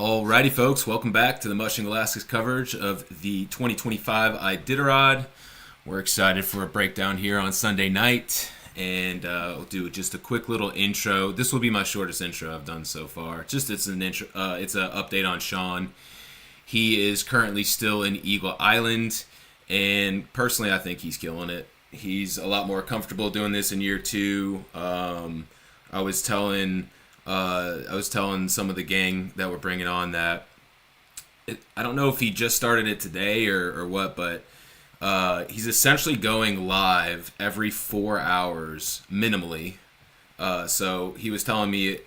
Alrighty, folks, welcome back to the Mushing Alaska's coverage of the 2025 Iditarod. We're excited for a breakdown here on Sunday night, and we'll do just a quick little intro. This will be my shortest intro I've done so far. It's an intro. It's an update on Sean. He is currently still in Eagle Island, and personally, I think he's killing it. He's a lot more comfortable doing this in year two. I was telling some of the gang that we're bringing on that I don't know if he just started it today or what, but he's essentially going live every 4 hours minimally. So he was telling me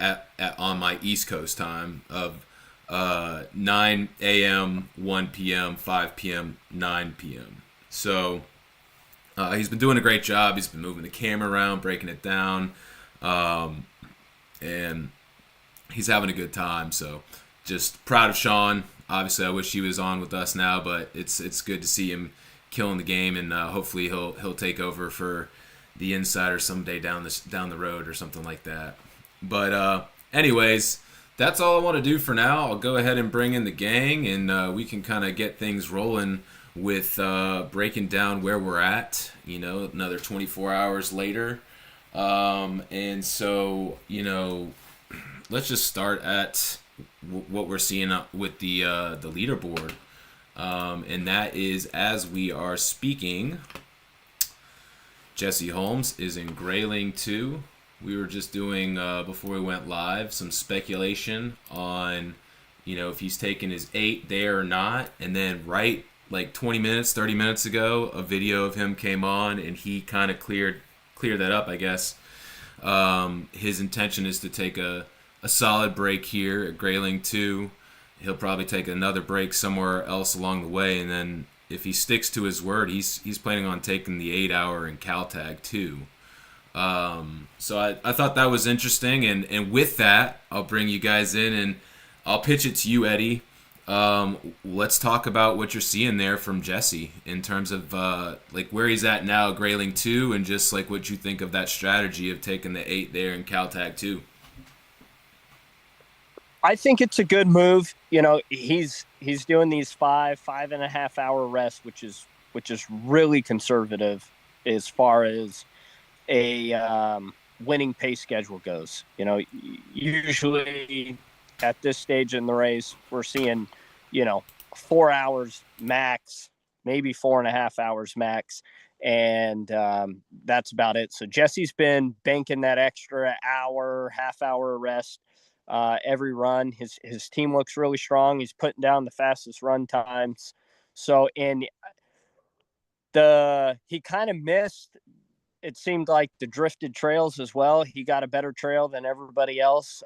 on my East Coast time of 9 a.m., 1 p.m., 5 p.m., 9 p.m. So he's been doing a great job. He's been moving the camera around, breaking it down. And he's having a good time. So just proud of Sean. Obviously, I wish he was on with us now, but it's good to see him killing the game, and hopefully he'll take over for the Insider someday down the road or something like that. But anyways, that's all I want to do for now. I'll go ahead and bring in the gang, and we can kind of get things rolling with breaking down where we're at. Another 24 hours later. And so, let's just start at what we're seeing with the leaderboard. And that is, as we are speaking, Jesse Holmes is in Grayling 2. We were just doing, before we went live, some speculation on, if he's taking his 8 there or not. And then right like 20 minutes, 30 minutes ago, a video of him came on, and he kind of cleared that up, I guess. His intention is to take a solid break here at Grayling 2. He'll probably take another break somewhere else along the way, and then if he sticks to his word, he's planning on taking the 8-hour in Caltag too. So I thought that was interesting, and with that, I'll bring you guys in, and I'll pitch it to you, Eddie. Let's talk about what you're seeing there from Jesse in terms of like where he's at now, Grayling 2, and just like what you think of that strategy of taking the 8 there in Caltag 2. I think it's a good move. He's doing these 5.5 hour rests, which is really conservative as far as a winning pace schedule goes. Usually at this stage in the race, we're seeing, 4 hours max, maybe 4.5 hours max. And that's about it. So Jesse's been banking that extra hour, half-hour rest every run. His team looks really strong. He's putting down the fastest run times. So, and he kind of missed, it seemed like, the drifted trails as well. He got a better trail than everybody else.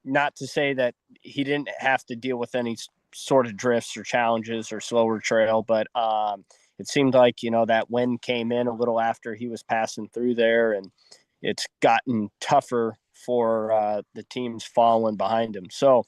Not to say that he didn't have to deal with any sort of drifts or challenges or slower trail, but it seemed like, that wind came in a little after he was passing through there, and it's gotten tougher for the teams following behind him. So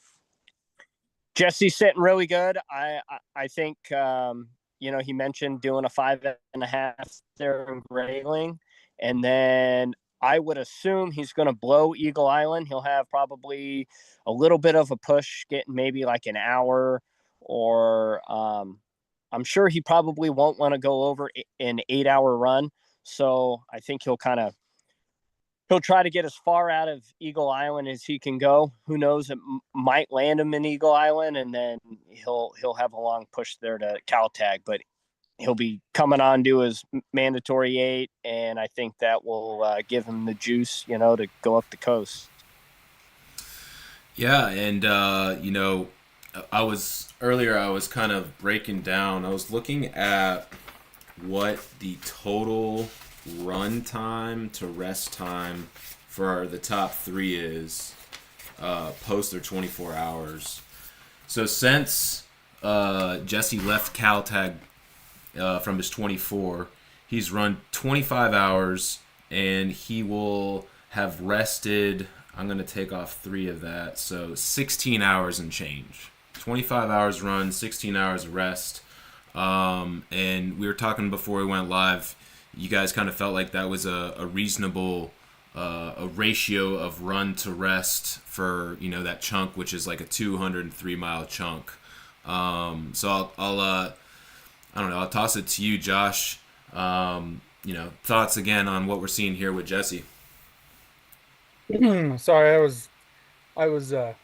Jesse's sitting really good. I think, he mentioned doing a 5.5 there in Grayling, and then I would assume he's going to blow Eagle Island. He'll have probably a little bit of a push, getting maybe like an hour, or I'm sure he probably won't want to go over an 8-hour run. So I think he'll try to get as far out of Eagle Island as he can go. Who knows? It might land him in Eagle Island, and then he'll have a long push there to Caltag. But he'll be coming on to his mandatory 8, and I think that will give him the juice, to go up the coast. Yeah, and I was kind of breaking down. I was looking at what the total run time to rest time for the top 3 is post their 24 hours. So since Jesse left Caltag from his 24, he's run 25 hours, and he will have rested, I'm going to take off 3 of that, so 16 hours and change. 25 hours run, 16 hours rest. And we were talking before we went live, you guys kind of felt like that was a reasonable a ratio of run to rest for that chunk, which is like a 203-mile chunk. So I'll I don't know. I'll toss it to you, Josh. Thoughts again on what we're seeing here with Jesse. Sorry, I was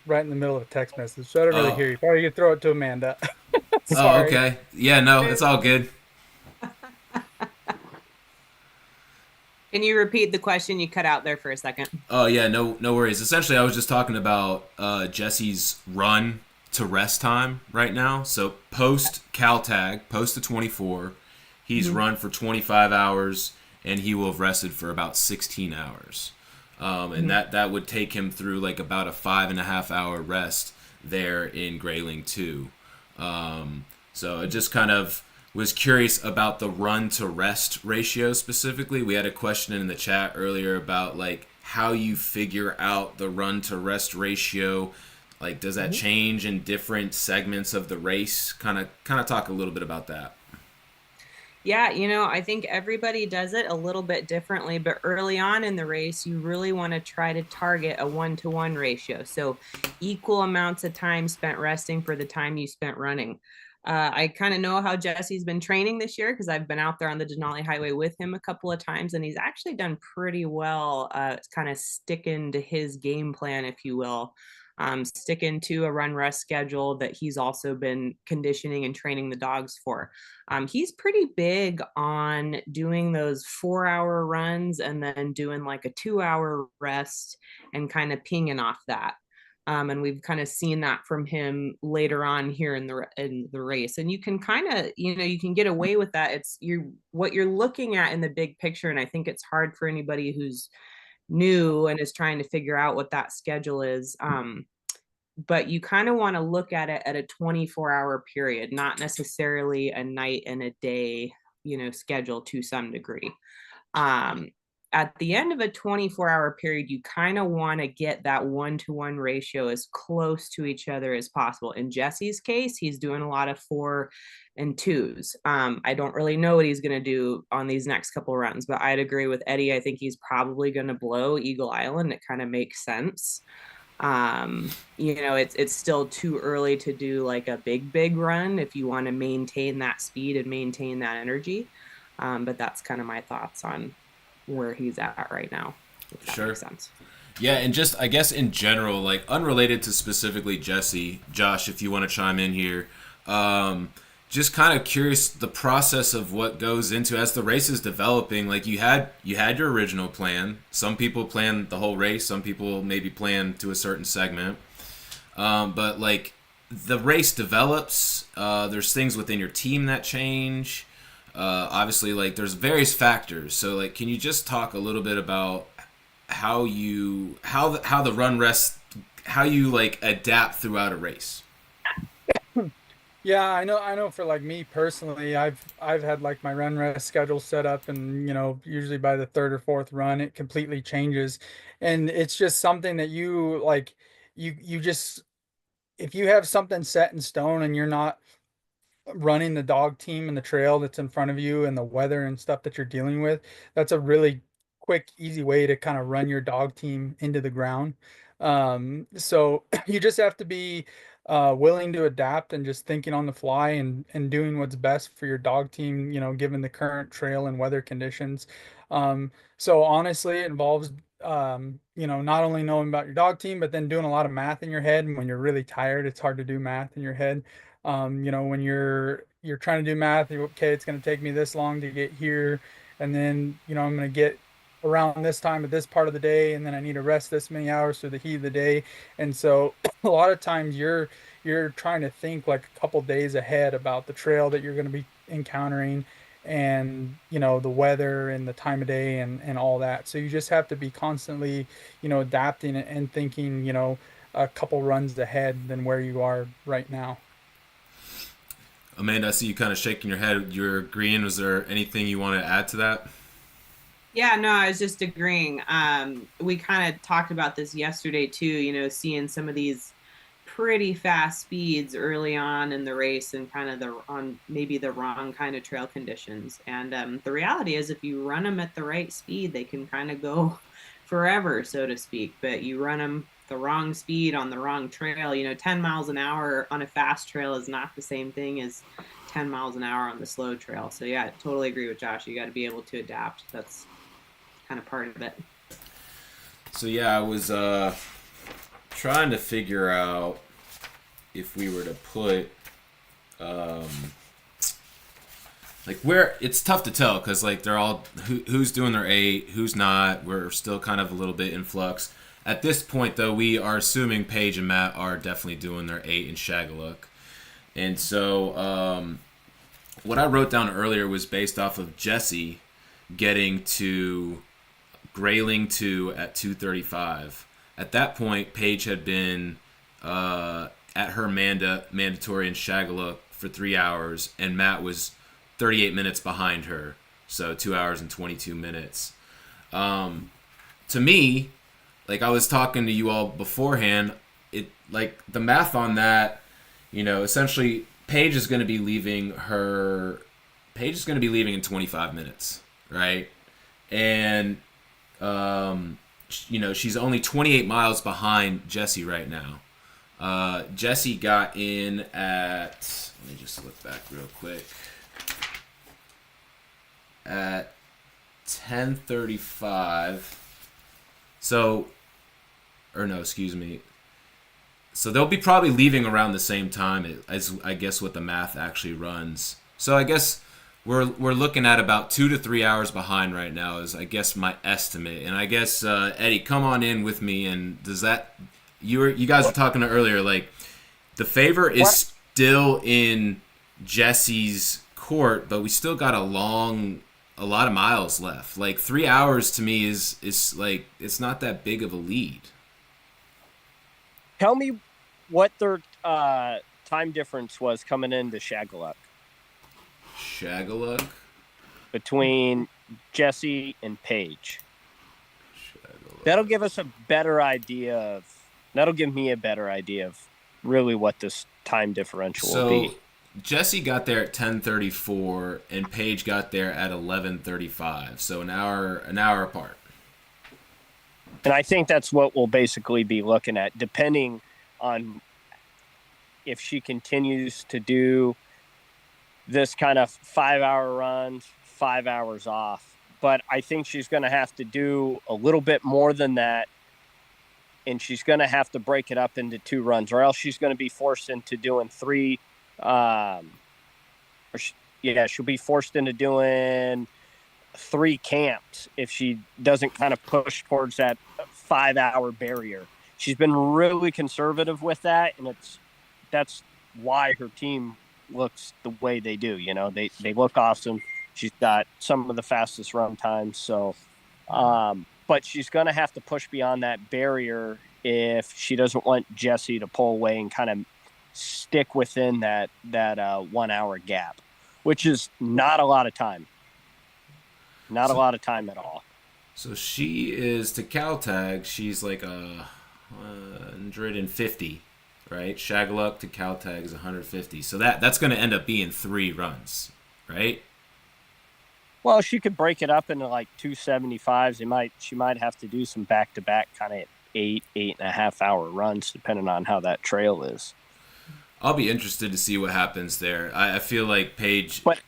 right in the middle of a text message, so I didn't really Oh, hear you. Probably you could throw it to Amanda. oh, Sorry. okay. Yeah, no, it's all good. Can you repeat the question? You cut out there for a second. Oh yeah, no worries. Essentially, I was just talking about Jesse's run to rest time right now. So post Caltag, post the 24, he's Mhm. run for 25 hours, and he will have rested for about 16 hours. And Mhm. that would take him through like about a 5.5 hour rest there in Grayling 2. So it just kind of was curious about the run to rest ratio specifically. We had a question in the chat earlier about like how you figure out the run to rest ratio. Like, does that Mhm. change in different segments of the race? Kind of talk a little bit about that. Yeah, I think everybody does it a little bit differently, but early on in the race, you really want to try to target a 1-to-1 ratio. So equal amounts of time spent resting for the time you spent running. I kind of know how Jesse's been training this year because I've been out there on the Denali Highway with him a couple of times, and he's actually done pretty well, kind of sticking to his game plan, if you will. Sticking to a run rest schedule that he's also been conditioning and training the dogs for. He's pretty big on doing those 4-hour runs and then doing like a 2-hour rest and kind of pinging off that. And we've kind of seen that from him later on here in the race. And you can kind of you can get away with that. It's what you're looking at in the big picture, and I think it's hard for anybody who's new and is trying to figure out what that schedule is. But you kind of want to look at it at a 24-hour period, not necessarily a night and a day, schedule to some degree. Um, at the end of a 24-hour period, you kind of want to get that 1-to-1 ratio as close to each other as possible. In Jesse's case, he's doing a lot of 4 and 2s. I don't really know what he's going to do on these next couple runs, but I'd agree with Eddie. I think he's probably going to blow Eagle Island. It kind of makes sense. It's still too early to do like a big run if you want to maintain that speed and maintain that energy. But that's kind of my thoughts on where he's at right now, if that Sure. makes sense. Yeah, and just I guess in general, like unrelated to specifically Jesse, Josh, if you want to chime in here, just kind of curious the process of what goes into as the race is developing. Like you had your original plan. Some people plan the whole race. Some people maybe plan to a certain segment. But like the race develops, there's things within your team that change. Obviously, like there's various factors. So like, can you just talk a little bit about how the run rest, how you like adapt throughout a race? Yeah, I know for like me personally, I've had like my run rest schedule set up, and usually by the third or fourth run it completely changes. And it's just something that you like you just, if you have something set in stone and you're not running the dog team and the trail that's in front of you and the weather and stuff that you're dealing with, that's a really quick, easy way to kind of run your dog team into the ground. So you just have to be willing to adapt and just thinking on the fly and doing what's best for your dog team, given the current trail and weather conditions. So honestly, it involves not only knowing about your dog team, but then doing a lot of math in your head. And when you're really tired, it's hard to do math in your head. When you're trying to do math, okay, it's going to take me this long to get here, and then I'm going to get around this time at this part of the day, and then I need to rest this many hours through the heat of the day. And so a lot of times you're trying to think like a couple days ahead about the trail that you're going to be encountering, and the weather and the time of day and all that. So you just have to be constantly adapting and thinking a couple runs ahead than where you are right now. Amanda, I see you kind of shaking your head. You're agreeing. Was there anything you want to add to that? Yeah, no, I was just agreeing. We kind of talked about this yesterday too, seeing some of these pretty fast speeds early on in the race and kind of on maybe the wrong kind of trail conditions. And the reality is if you run them at the right speed, they can kind of go forever, so to speak, but you run them the wrong speed on the wrong trail. 10 miles an hour on a fast trail is not the same thing as 10 miles an hour on the slow trail. So yeah, I totally agree with Josh. You got to be able to adapt. That's kind of part of it. So yeah, I was trying to figure out if we were to put like where it's tough to tell because like they're all who's doing their 8, who's not. We're still kind of a little bit in flux at this point, though. We are assuming Paige and Matt are definitely doing their 8 in Shagaluk, and so what I wrote down earlier was based off of Jesse getting to Grayling 2 at 2:35. At that point, Paige had been at her mandatory in Shagaluk for 3 hours, and Matt was 38 minutes behind her, so 2 hours and 22 minutes. To me, like I was talking to you all beforehand, it like the math on that, essentially Paige is going to be leaving in 25 minutes, right? And she's only 28 miles behind Jesse right now. Jesse got in at, let me just look back real quick, at 10:35. So they'll be probably leaving around the same time as I guess what the math actually runs. So I guess we're looking at about 2 to 3 hours behind right now is I guess my estimate. And I guess Eddie, come on in with me. And does that you guys were talking earlier, like the favor is still in Jesse's court, but we still got a lot of miles left. Like 3 hours to me is like it's not that big of a lead. Tell me what their time difference was coming into Shagaluk. Shagaluk? Between Jesse and Paige. That'll give us a better idea that'll give me a better idea of really what this time differential will be. Jesse got there at 10:34 and Paige got there at 11:35. So an hour apart. And I think that's what we'll basically be looking at, depending on if she continues to do this kind of 5-hour runs, 5 hours off. But I think she's going to have to do a little bit more than that, and she's going to have to break it up into 2 runs, or else she's going to be forced into doing 3. She'll be forced into doing 3 camps if she doesn't kind of push towards that 5-hour barrier. She's been really conservative with that, and that's why her team looks the way they do. They look awesome. She's got some of the fastest run times. So, but she's going to have to push beyond that barrier if she doesn't want Jesse to pull away and kind of stick within that 1 hour gap, which is not a lot of time. Not a lot of time at all. So she is, to Caltag, she's like 150, right? Shagaluk to Caltag is 150. So that's going to end up being 3 runs, right? Well, she could break it up into like 275s. She might have to do some back-to-back kind of 8.5 hour runs, depending on how that trail is. I'll be interested to see what happens there. I feel like Paige, but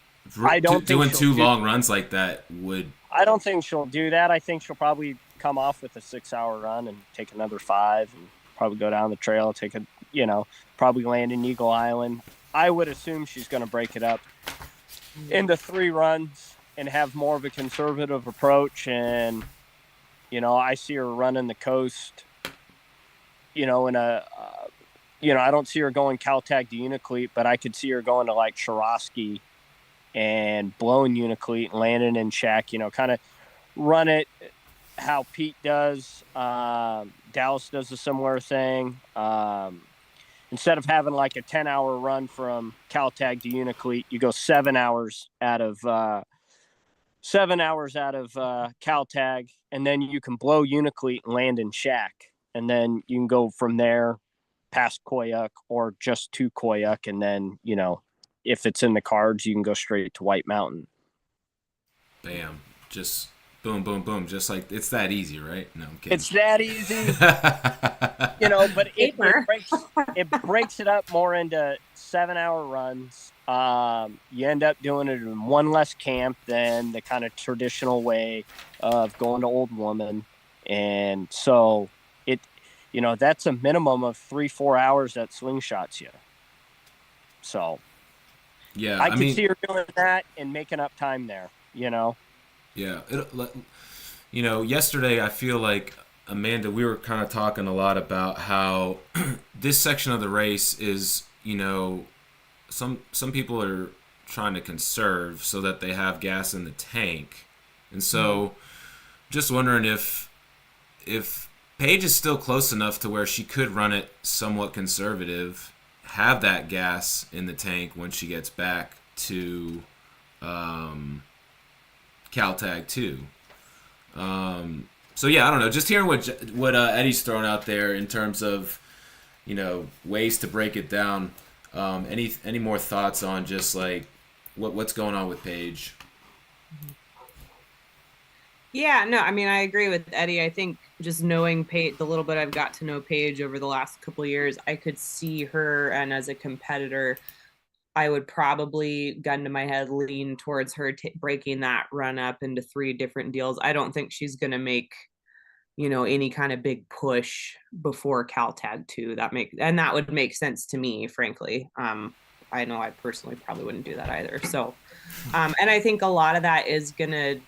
I don't doing 2 long runs like that would. I don't think she'll do that. I think she'll probably come off with a 6-hour run and take another 5, and probably go down the trail, probably land in Eagle Island. I would assume she's going to break it up into 3 runs and have more of a conservative approach. And, I see her running the coast, in a, I don't see her going Caltag to Unacleat, but I could see her going to like Shirosky and blowing Unacleat and landing in Shack, kind of run it how Pete does. Dallas does a similar thing. Instead of having like a 10-hour run from Caltag to Unacleat, you go 7 hours out of Caltag, and then you can blow Unacleat and land in Shack, and then you can go from there past Koyuk or just to Koyuk, and then if it's in the cards, you can go straight to White Mountain. Bam! Just boom, boom, boom. Just like it's that easy, right? No, I'm kidding. It's that easy, but it breaks it up more into 7-hour runs. You end up doing it in one less camp than the kind of traditional way of going to Old Woman. And so that's a minimum of 3-4 hours that slingshots you. So Yeah, I can see her doing that and making up time there, Yeah. Yesterday I feel like, Amanda, we were kind of talking a lot about how this section of the race is, some people are trying to conserve so that they have gas in the tank. And so just wondering if Paige is still close enough to where she could run it somewhat conservative, have that gas in the tank when she gets back to Caltag 2. So yeah, I don't know. Just hearing what Eddie's thrown out there in terms of ways to break it down. Any more thoughts on just like what's going on with Paige? Yeah, no, I mean, I agree with Eddie. I think just knowing Paige, the little bit I've got to know Paige over the last couple of years, I could see her, and as a competitor, I would probably, gun to my head, lean towards her breaking that run up into 3 different deals. I don't think she's going to make, any kind of big push before Caltag 2. That would make sense to me, frankly. I know I personally probably wouldn't do that either. So, and I think a lot of that is going to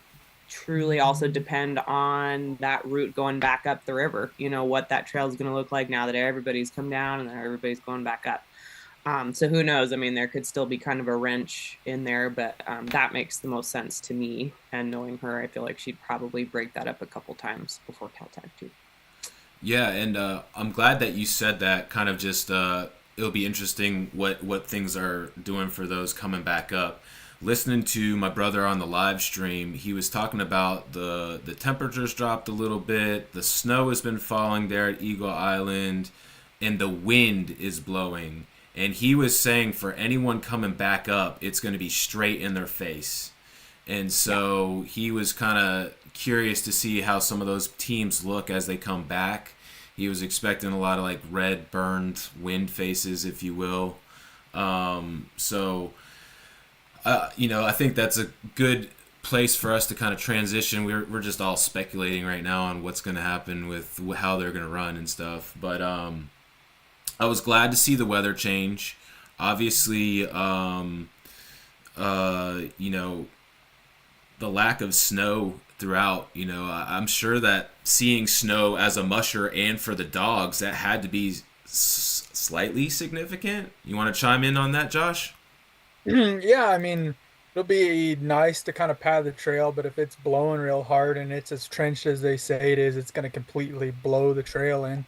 truly also depend on that route going back up the river, what that trail is going to look like now that everybody's come down and everybody's going back up. So who knows? I mean, there could still be kind of a wrench in there, but that makes the most sense to me. And knowing her, I feel like she'd probably break that up a couple times before Caltag 2. Yeah, and I'm glad that you said that. Kind of just it'll be interesting what things are doing for those coming back up. Listening to my brother on the live stream, he was talking about the temperatures dropped a little bit, the snow has been falling there at Eagle Island, and the wind is blowing. And he was saying for anyone coming back up, it's going to be straight in their face. And so he was kind of curious to see how some of those teams look as they come back. He was expecting a lot of like red burned wind faces, if you will. I think that's a good place for us to kind of transition. We're just all speculating right now on what's going to happen with how they're going to run and stuff. But I was glad to see the weather change. Obviously, the lack of snow throughout, I'm sure that seeing snow as a musher and for the dogs, that had to be slightly significant. You want to chime in on that, Josh? Yeah, I mean, it'll be nice to kind of pad the trail, but if it's blowing real hard and it's as trenched as they say it is, it's going to completely blow the trail in.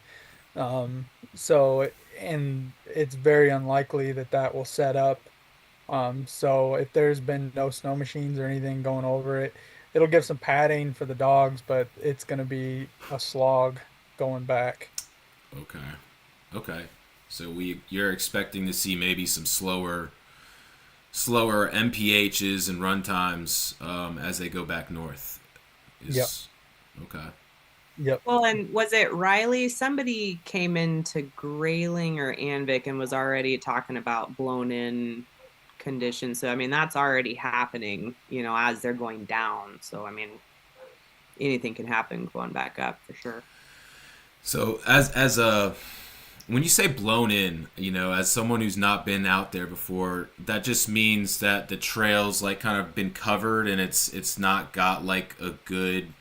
And it's very unlikely that will set up. So if there's been no snow machines or anything going over it, it'll give some padding for the dogs, but it's going to be a slog going back. Okay. So you're expecting to see maybe some slower MPHs and run times as they go back north. Yep. Okay. Yep. Well, and was it Riley? Somebody came into Grayling or Anvik and was already talking about blown in conditions. So, I mean, that's already happening, as they're going down. So, I mean, anything can happen going back up for sure. So when you say blown in, as someone who's not been out there before, that just means that the trail's like kind of been covered and it's not got like a good,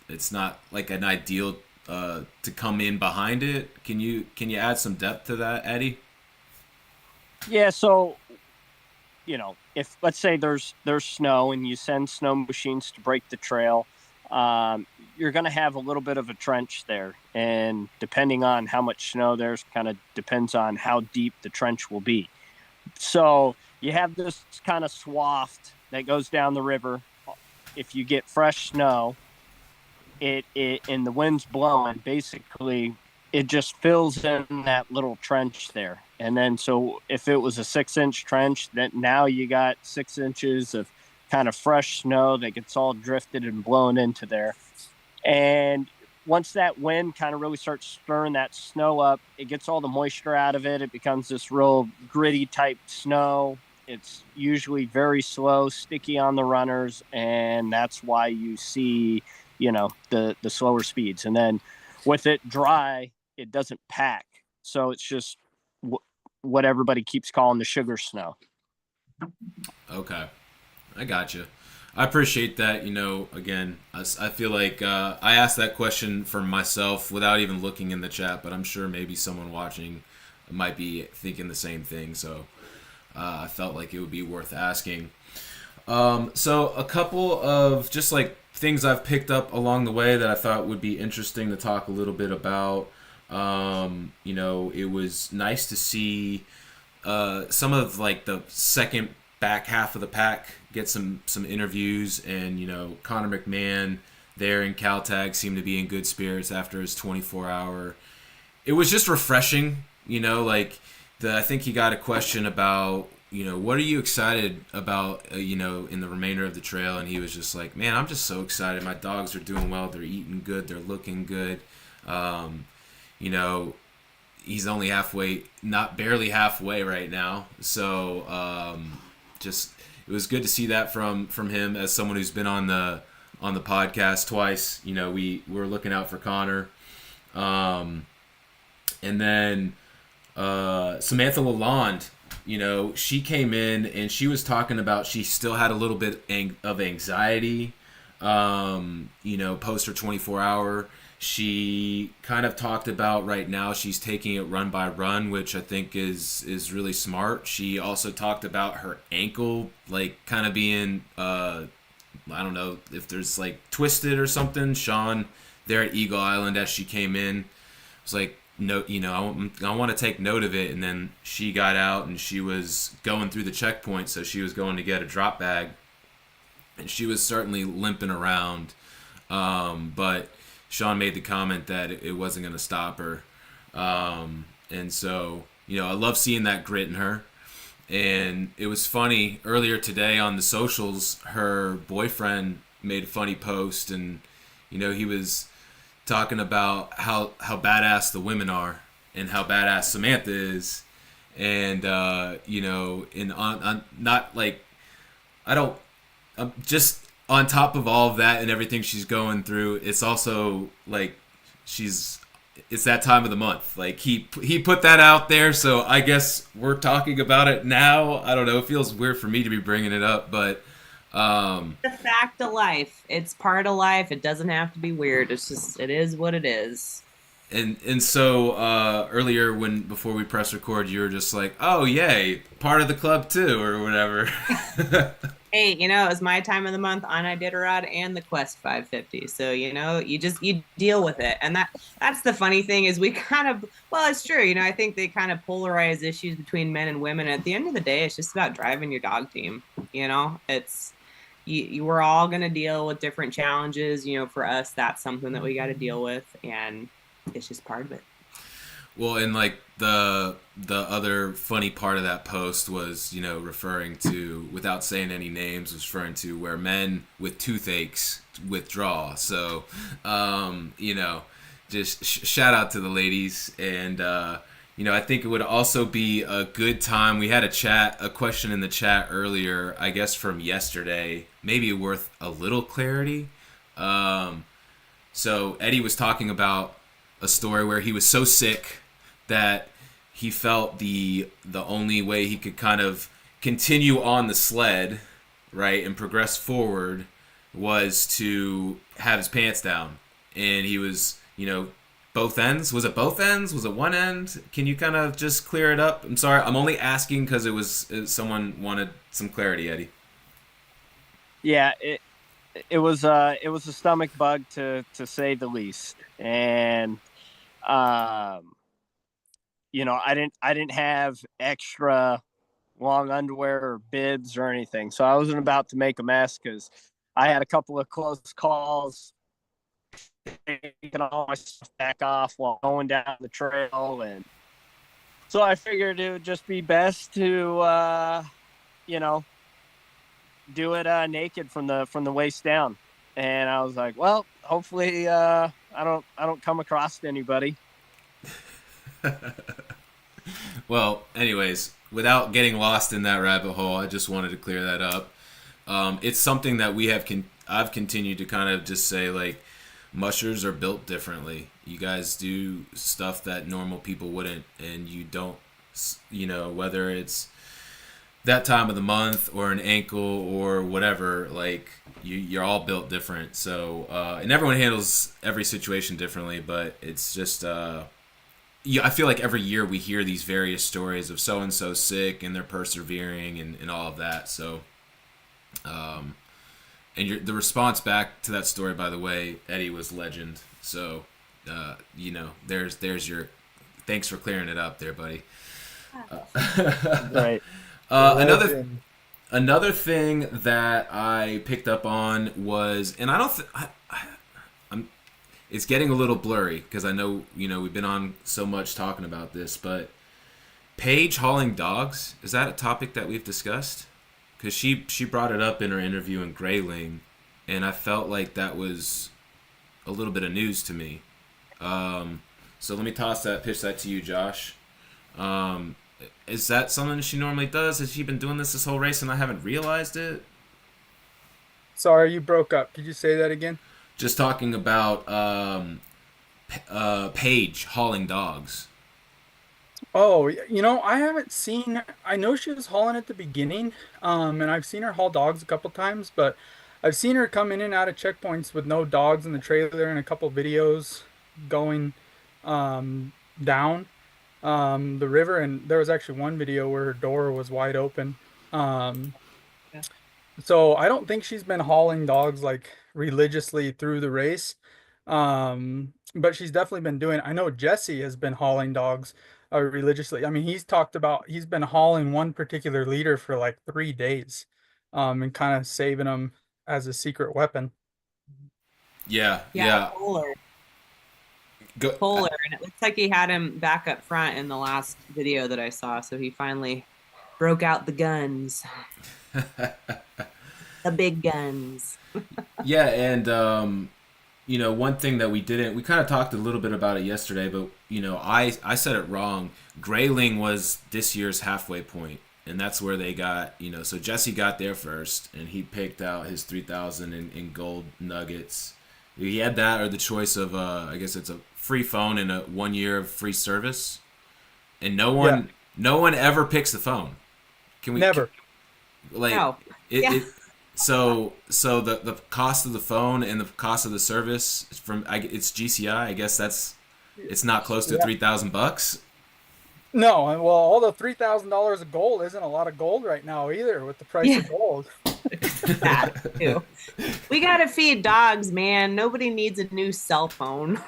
it's not like an ideal to come in behind it. Can you add some depth to that, Eddie? Yeah. So, if let's say there's snow and you send snow machines to break the trail, you're going to have a little bit of a trench there, and depending on how much snow there's, kind of depends on how deep the trench will be. So you have this kind of swath that goes down the river. If you get fresh snow, it and the wind's blowing, basically it just fills in that little trench there. And then so if it was a 6-inch trench, then now you got 6 inches of kind of fresh snow that gets all drifted and blown into there. And once that wind kind of really starts stirring that snow up, it gets all the moisture out of it. It becomes this real gritty type snow. It's usually very slow, sticky on the runners, and that's why you see, the slower speeds. And then with it dry, it doesn't pack. So it's just what everybody keeps calling the sugar snow. Okay, I gotcha. I appreciate that. Again, I feel like I asked that question for myself without even looking in the chat, but I'm sure maybe someone watching might be thinking the same thing. So I felt like it would be worth asking. So a couple of just like things I've picked up along the way that I thought would be interesting to talk a little bit about. It was nice to see some of like the second back half of the pack get some interviews, and Connor McMahon there in Caltag seemed to be in good spirits after his 24-hour. It was just refreshing, I think he got a question about what are you excited about in the remainder of the trail, and he was just like, man, I'm just so excited. My dogs are doing well, they're eating good, they're looking good. He's only barely halfway right now, so just it was good to see that from him as someone who's been on the podcast twice. We were looking out for Connor, and then Samantha Lalonde, she came in and she was talking about she still had a little bit of anxiety, post her 24-hour. She kind of talked about right now she's taking it run by run, which I think is really smart. She also talked about her ankle, like kind of being, I don't know if there's like twisted or something. Sean there at Eagle Island as she came in was like, no, I want to take note of it. And then she got out and she was going through the checkpoint. So she was going to get a drop bag and she was certainly limping around. But Sean made the comment that it wasn't going to stop her. And so, I love seeing that grit in her. And it was funny, earlier today on the socials, her boyfriend made a funny post, and, he was talking about how badass the women are and how badass Samantha is. And, not like, I'm just on top of all of that and everything she's going through, it's also like it's that time of the month. Like he put that out there, so I guess we're talking about it now. I don't know. It feels weird for me to be bringing it up, but the fact of life. It's part of life. It doesn't have to be weird. It's just it is what it is. And so earlier before we press record, you were just like, oh yay, part of the club too, or whatever. Hey, it was my time of the month on Iditarod and the Quest 550. So, you deal with it. And that's the funny thing is we kind of, well, it's true. I think they kind of polarize issues between men and women. At the end of the day, it's just about driving your dog team. It's, we're all going to deal with different challenges. For us, that's something that we got to deal with. And it's just part of it. Well, and like the other funny part of that post was, referring to, without saying any names, was referring to where men with toothaches withdraw. So, just shout out to the ladies. And, I think it would also be a good time. We had a question in the chat earlier, I guess from yesterday, maybe worth a little clarity. So Eddie was talking about a story where he was so sick that he felt the only way he could kind of continue on the sled, right, and progress forward was to have his pants down. And he was, both ends. Was it both ends? Was it one end? Can you kind of just clear it up? I'm sorry. I'm only asking because someone wanted some clarity, Eddie. Yeah, it was a stomach bug to say the least. And I didn't have extra long underwear or bibs or anything. So I wasn't about to make a mess because I had a couple of close calls, taking all my stuff back off while going down the trail. And so I figured it would just be best to, do it naked from the waist down. And I was like, well, hopefully I don't come across anybody. Well, anyways, without getting lost in that rabbit hole, I just wanted to clear that up. It's something that I've continued to kind of just say, like, mushers are built differently. You guys do stuff that normal people wouldn't, and you don't, whether it's that time of the month or an ankle or whatever, like, you're all built different. So, and everyone handles every situation differently, but it's just, I feel like every year we hear these various stories of so-and-so sick and they're persevering and all of that. So, and the response back to that story, by the way, Eddie, was legend. So, there's your thanks for clearing it up there, buddy. Right. Another thing that I picked up on was, and I don't, it's getting a little blurry because I know we've been on so much talking about this, but Paige hauling dogs, is that a topic that we've discussed? Because she brought it up in her interview in Grayling, and I felt like that was a little bit of news to me. So let me pitch that to you, Josh. Is that something she normally does? Has she been doing this whole race and I haven't realized it? Sorry, you broke up. Could you say that again? Just talking about Paige hauling dogs. Oh, I haven't seen. I know she was hauling at the beginning, and I've seen her haul dogs a couple times, but I've seen her come in and out of checkpoints with no dogs in the trailer, and a couple videos going down the river, and there was actually one video where her door was wide open. Um, Yeah. so I don't think she's been hauling dogs like religiously through the race. But she's definitely been doing. I know Jesse has been hauling dogs religiously. I mean, he's talked about he's been hauling one particular leader for like 3 days, and kind of saving them as a secret weapon. Yeah. Polar, Go. and it looks like he had him back up front in the last video that I saw. So he finally broke out the guns, the big guns. Yeah, and one thing that we kind of talked a little bit about it yesterday, but I said it wrong. Grayling was this year's halfway point, and that's where they got, so Jesse got there first, and he picked out his 3,000 in gold nuggets. He had that or the choice of, I guess it's a free phone and a 1 year of free service, and no one ever picks the phone. Can we Never. like No. it? Yeah. So the cost of the phone and the cost of the service it's GCI. I guess it's not close to Yeah. $3,000. No, well, all the $3,000 of gold isn't a lot of gold right now either with the price of gold. That too. We gotta feed dogs, man. Nobody needs a new cell phone.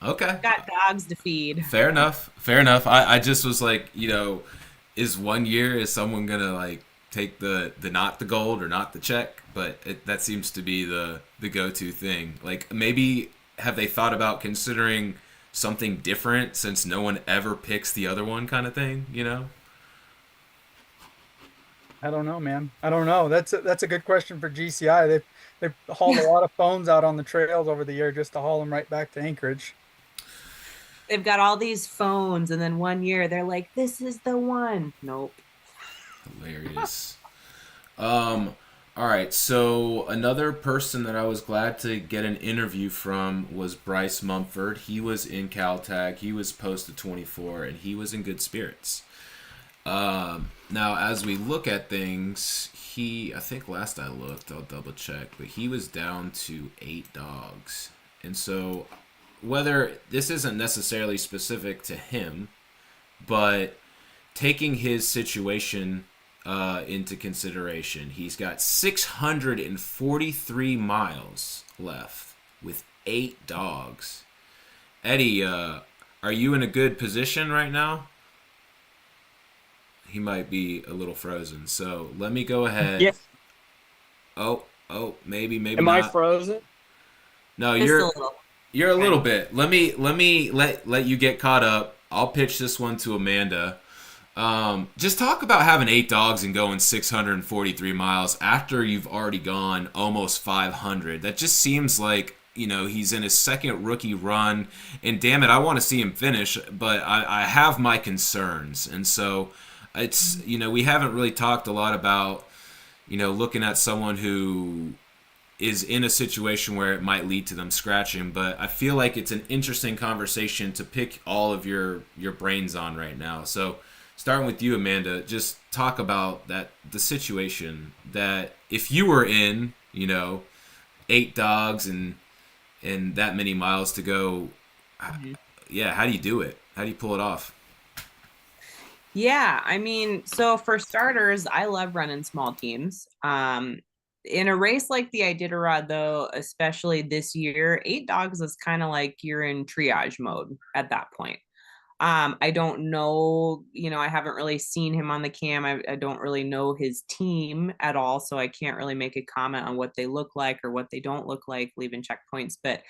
Okay, Got dogs to feed. fair enough. I just was like, is 1 year, is someone gonna like take the not the gold or not the check? But that seems to be the go-to thing. Like, maybe have they thought about considering something different since no one ever picks the other one, kind of thing? I don't know, man. I don't know. That's a good question for GCI. They've hauled a lot of phones out on the trails over the year just to haul them right back to Anchorage. They've got all these phones, and then 1 year they're like, "This is the one." Nope. Hilarious. All right, so another person that I was glad to get an interview from was Bryce Mumford. He was in Caltag. He was posted 24, and he was in good spirits. Now, as we look at things, I think last I looked, I'll double check, but he was down to 8 dogs. And so, whether this isn't necessarily specific to him, but taking his situation into consideration, he's got 643 miles left with 8 dogs. Eddie, are you in a good position right now? He might be a little frozen, so let me go ahead. Yeah. Oh, maybe Am not. I frozen? No, Just you're a little. you're a little bit. Let me let you get caught up. I'll pitch this one to Amanda. Just talk about having 8 dogs and going 643 miles after you've already gone almost 500. That just seems like, he's in his second rookie run, and damn it, I want to see him finish, but I have my concerns. And so it's, we haven't really talked a lot about, looking at someone who is in a situation where it might lead to them scratching, but I feel like it's an interesting conversation to pick all of your brains on right now. So starting with you, Amanda, just talk about the situation that if you were in, 8 dogs and that many miles to go, yeah, how do you do it? How do you pull it off? Yeah, I mean, so for starters, I love running small teams. In a race like the Iditarod, though, especially this year, 8 dogs is kind of like you're in triage mode at that point. I don't know, I haven't really seen him on the cam. I don't really know his team at all, so I can't really make a comment on what they look like or what they don't look like leaving checkpoints. But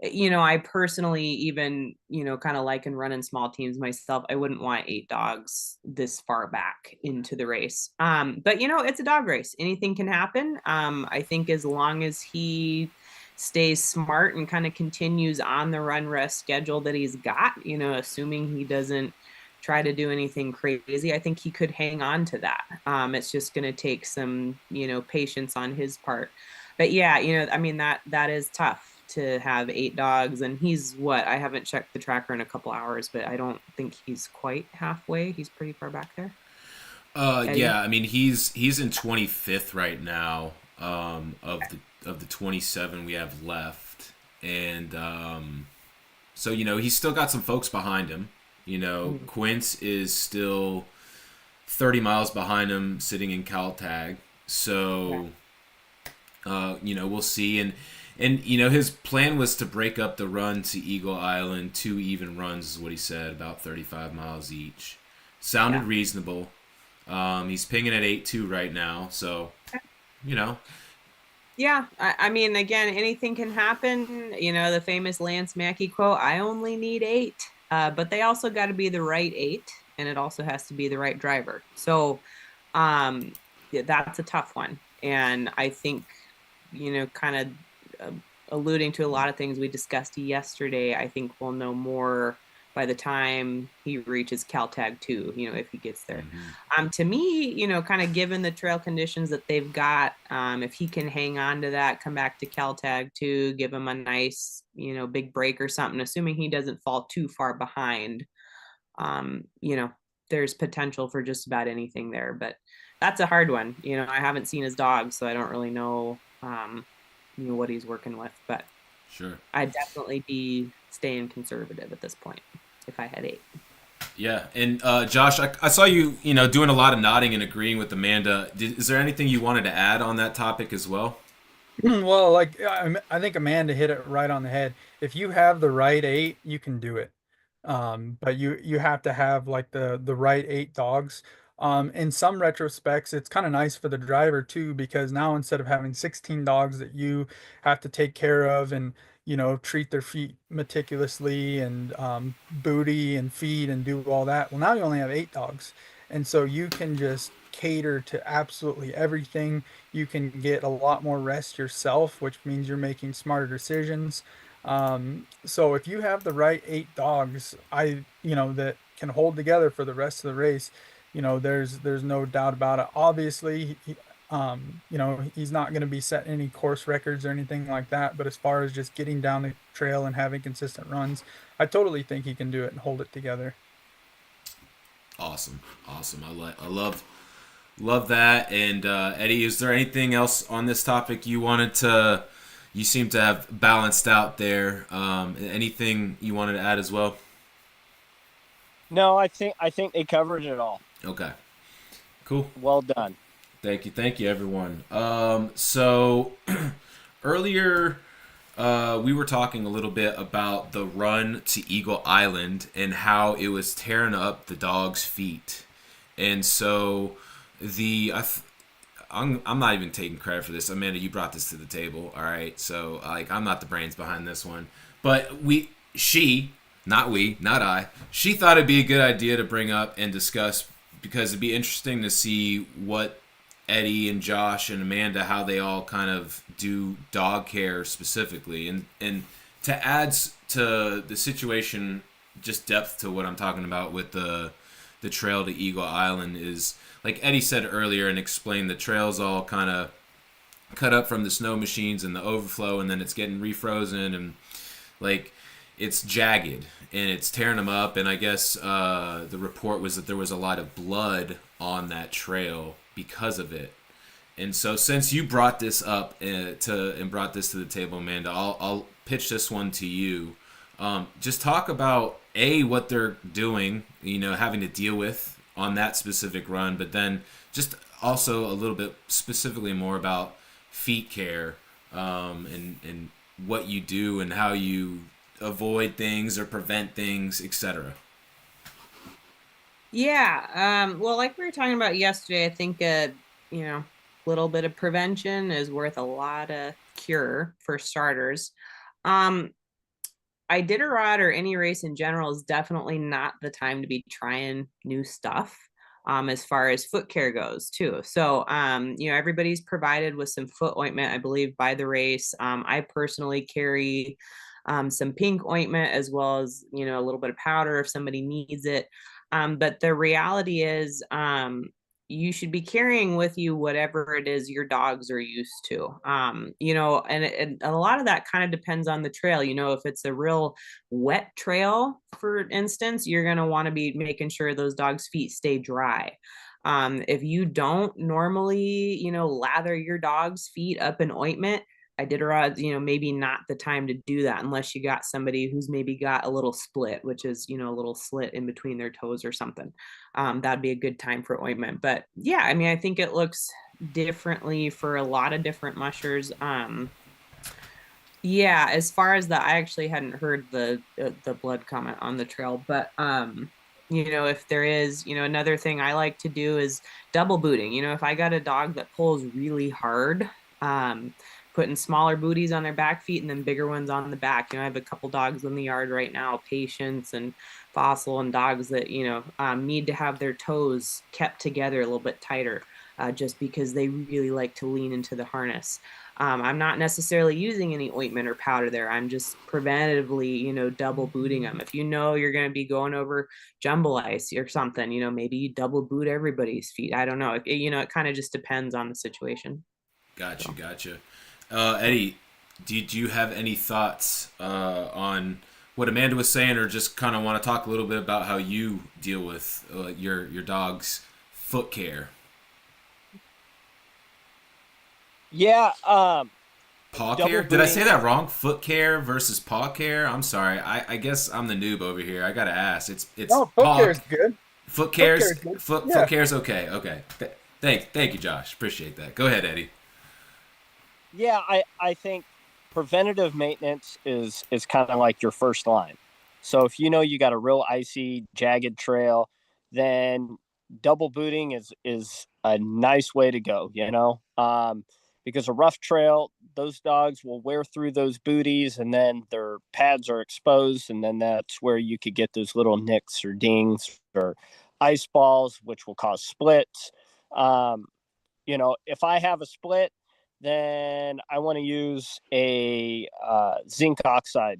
I personally even, kind of like in running small teams myself. I wouldn't want 8 dogs this far back into the race. But it's a dog race. Anything can happen. I think as long as he stays smart and kind of continues on the run rest schedule that he's got, assuming he doesn't try to do anything crazy, I think he could hang on to that. It's just going to take some, patience on his part. But yeah, I mean, that is tough to have 8 dogs, and he's what, I haven't checked the tracker in a couple hours, but I don't think he's quite halfway. He's pretty far back there. Yeah, I mean, he's in 25th right now, of the 27 we have left, and so he's still got some folks behind him. Quince is still 30 miles behind him, sitting in Caltag. So we'll see. And his plan was to break up the run to Eagle Island. 2 even runs is what he said, about 35 miles each. Sounded reasonable. He's pinging at 8.2 right now, so Yeah, I mean, again, anything can happen. The famous Lance Mackey quote, "I only need 8," but they also got to be the right 8, and it also has to be the right driver. So that's a tough one, and I think kind of alluding to a lot of things we discussed yesterday, I think we'll know more by the time he reaches Caltag 2, if he gets there. To me, kind of given the trail conditions that they've got, if he can hang on to that, come back to Caltag 2, give him a nice, big break or something, assuming he doesn't fall too far behind, there's potential for just about anything there. But that's a hard one. I haven't seen his dog, so I don't really know what he's working with, but sure, I'd definitely be staying conservative at this point if I had 8. Yeah, and Josh, I saw you doing a lot of nodding and agreeing with Amanda. Is there anything you wanted to add on that topic as well? Well, like I think Amanda hit it right on the head. If you have the right 8, you can do it. But you have to have like the right 8 dogs. In some retrospects, it's kind of nice for the driver too, because now instead of having 16 dogs that you have to take care of and treat their feet meticulously and booty and feed and do all that, well, now you only have 8 dogs, and so you can just cater to absolutely everything. You can get a lot more rest yourself, which means you're making smarter decisions. So if you have the right 8 dogs, that can hold together for the rest of the race, there's no doubt about it. Obviously, he's not going to be setting any course records or anything like that. But as far as just getting down the trail and having consistent runs, I totally think he can do it and hold it together. Awesome. I love that. And Eddie, is there anything else on this topic you seem to have balanced out there? Anything you wanted to add as well? No, I think they covered it all. Okay, cool. Well done. Thank you, everyone. So earlier we were talking a little bit about the run to Eagle Island and how it was tearing up the dog's feet, and so I'm not even taking credit for this. Amanda, you brought this to the table, all right? So I'm not the brains behind this one, but she thought it'd be a good idea to bring up and discuss because it'd be interesting to see what Eddie and Josh and Amanda, how they all kind of do dog care specifically, and to add to the situation, just depth to what I'm talking about with the trail to Eagle Island is, like Eddie said earlier and explained, the trail's all kind of cut up from the snow machines and the overflow, and then it's getting refrozen, and like it's jagged and it's tearing them up. And I guess the report was that there was a lot of blood on that trail because of it. And so since you brought this up and brought this to the table, Amanda, I'll pitch this one to you. Just talk about what they're doing, having to deal with on that specific run, but then just also a little bit specifically more about feet care, and what you do and how you avoid things or prevent things, etc. Yeah. Well, like we were talking about yesterday, I think little bit of prevention is worth a lot of cure for starters. Iditarod or any race in general is definitely not the time to be trying new stuff. As far as foot care goes too. So, everybody's provided with some foot ointment, I believe, by the race. I personally carry some pink ointment as well as, a little bit of powder if somebody needs it. But the reality is, you should be carrying with you whatever it is your dogs are used to. And a lot of that kind of depends on the trail. If it's a real wet trail, for instance, you're going to want to be making sure those dogs' feet stay dry. If you don't normally, lather your dog's feet up in ointment, Iditarod, maybe not the time to do that unless you got somebody who's maybe got a little split, which is, a little slit in between their toes or something. That'd be a good time for ointment. But yeah, I think it looks differently for a lot of different mushers. Yeah, as far as that, I actually hadn't heard the blood comment on the trail, but if there is, another thing I like to do is double booting. If I got a dog that pulls really hard, putting smaller booties on their back feet and then bigger ones on the back. I have a couple dogs in the yard right now, Patience and Fossil, and dogs that, need to have their toes kept together a little bit tighter, just because they really like to lean into the harness. I'm not necessarily using any ointment or powder there. I'm just preventatively, double booting them. If you're going to be going over jumble ice or something, maybe you double boot everybody's feet. I don't know. It kind of just depends on the situation. Gotcha. Eddie, did you have any thoughts on what Amanda was saying, or just kind of want to talk a little bit about how you deal with your dog's foot care? Yeah. Paw care? Did I say that wrong? Foot care versus paw care? I'm sorry. I guess I'm the noob over here. I gotta ask. It's no, foot care is good. Foot care's foot care's okay. Okay. Thank you, Josh. Appreciate that. Go ahead, Eddie. Yeah, I think preventative maintenance is kind of like your first line. So if you got a real icy, jagged trail, then double booting is a nice way to go, because a rough trail, those dogs will wear through those booties and then their pads are exposed, and then that's where you could get those little nicks or dings or ice balls, which will cause splits. If I have a split, then I want to use a zinc oxide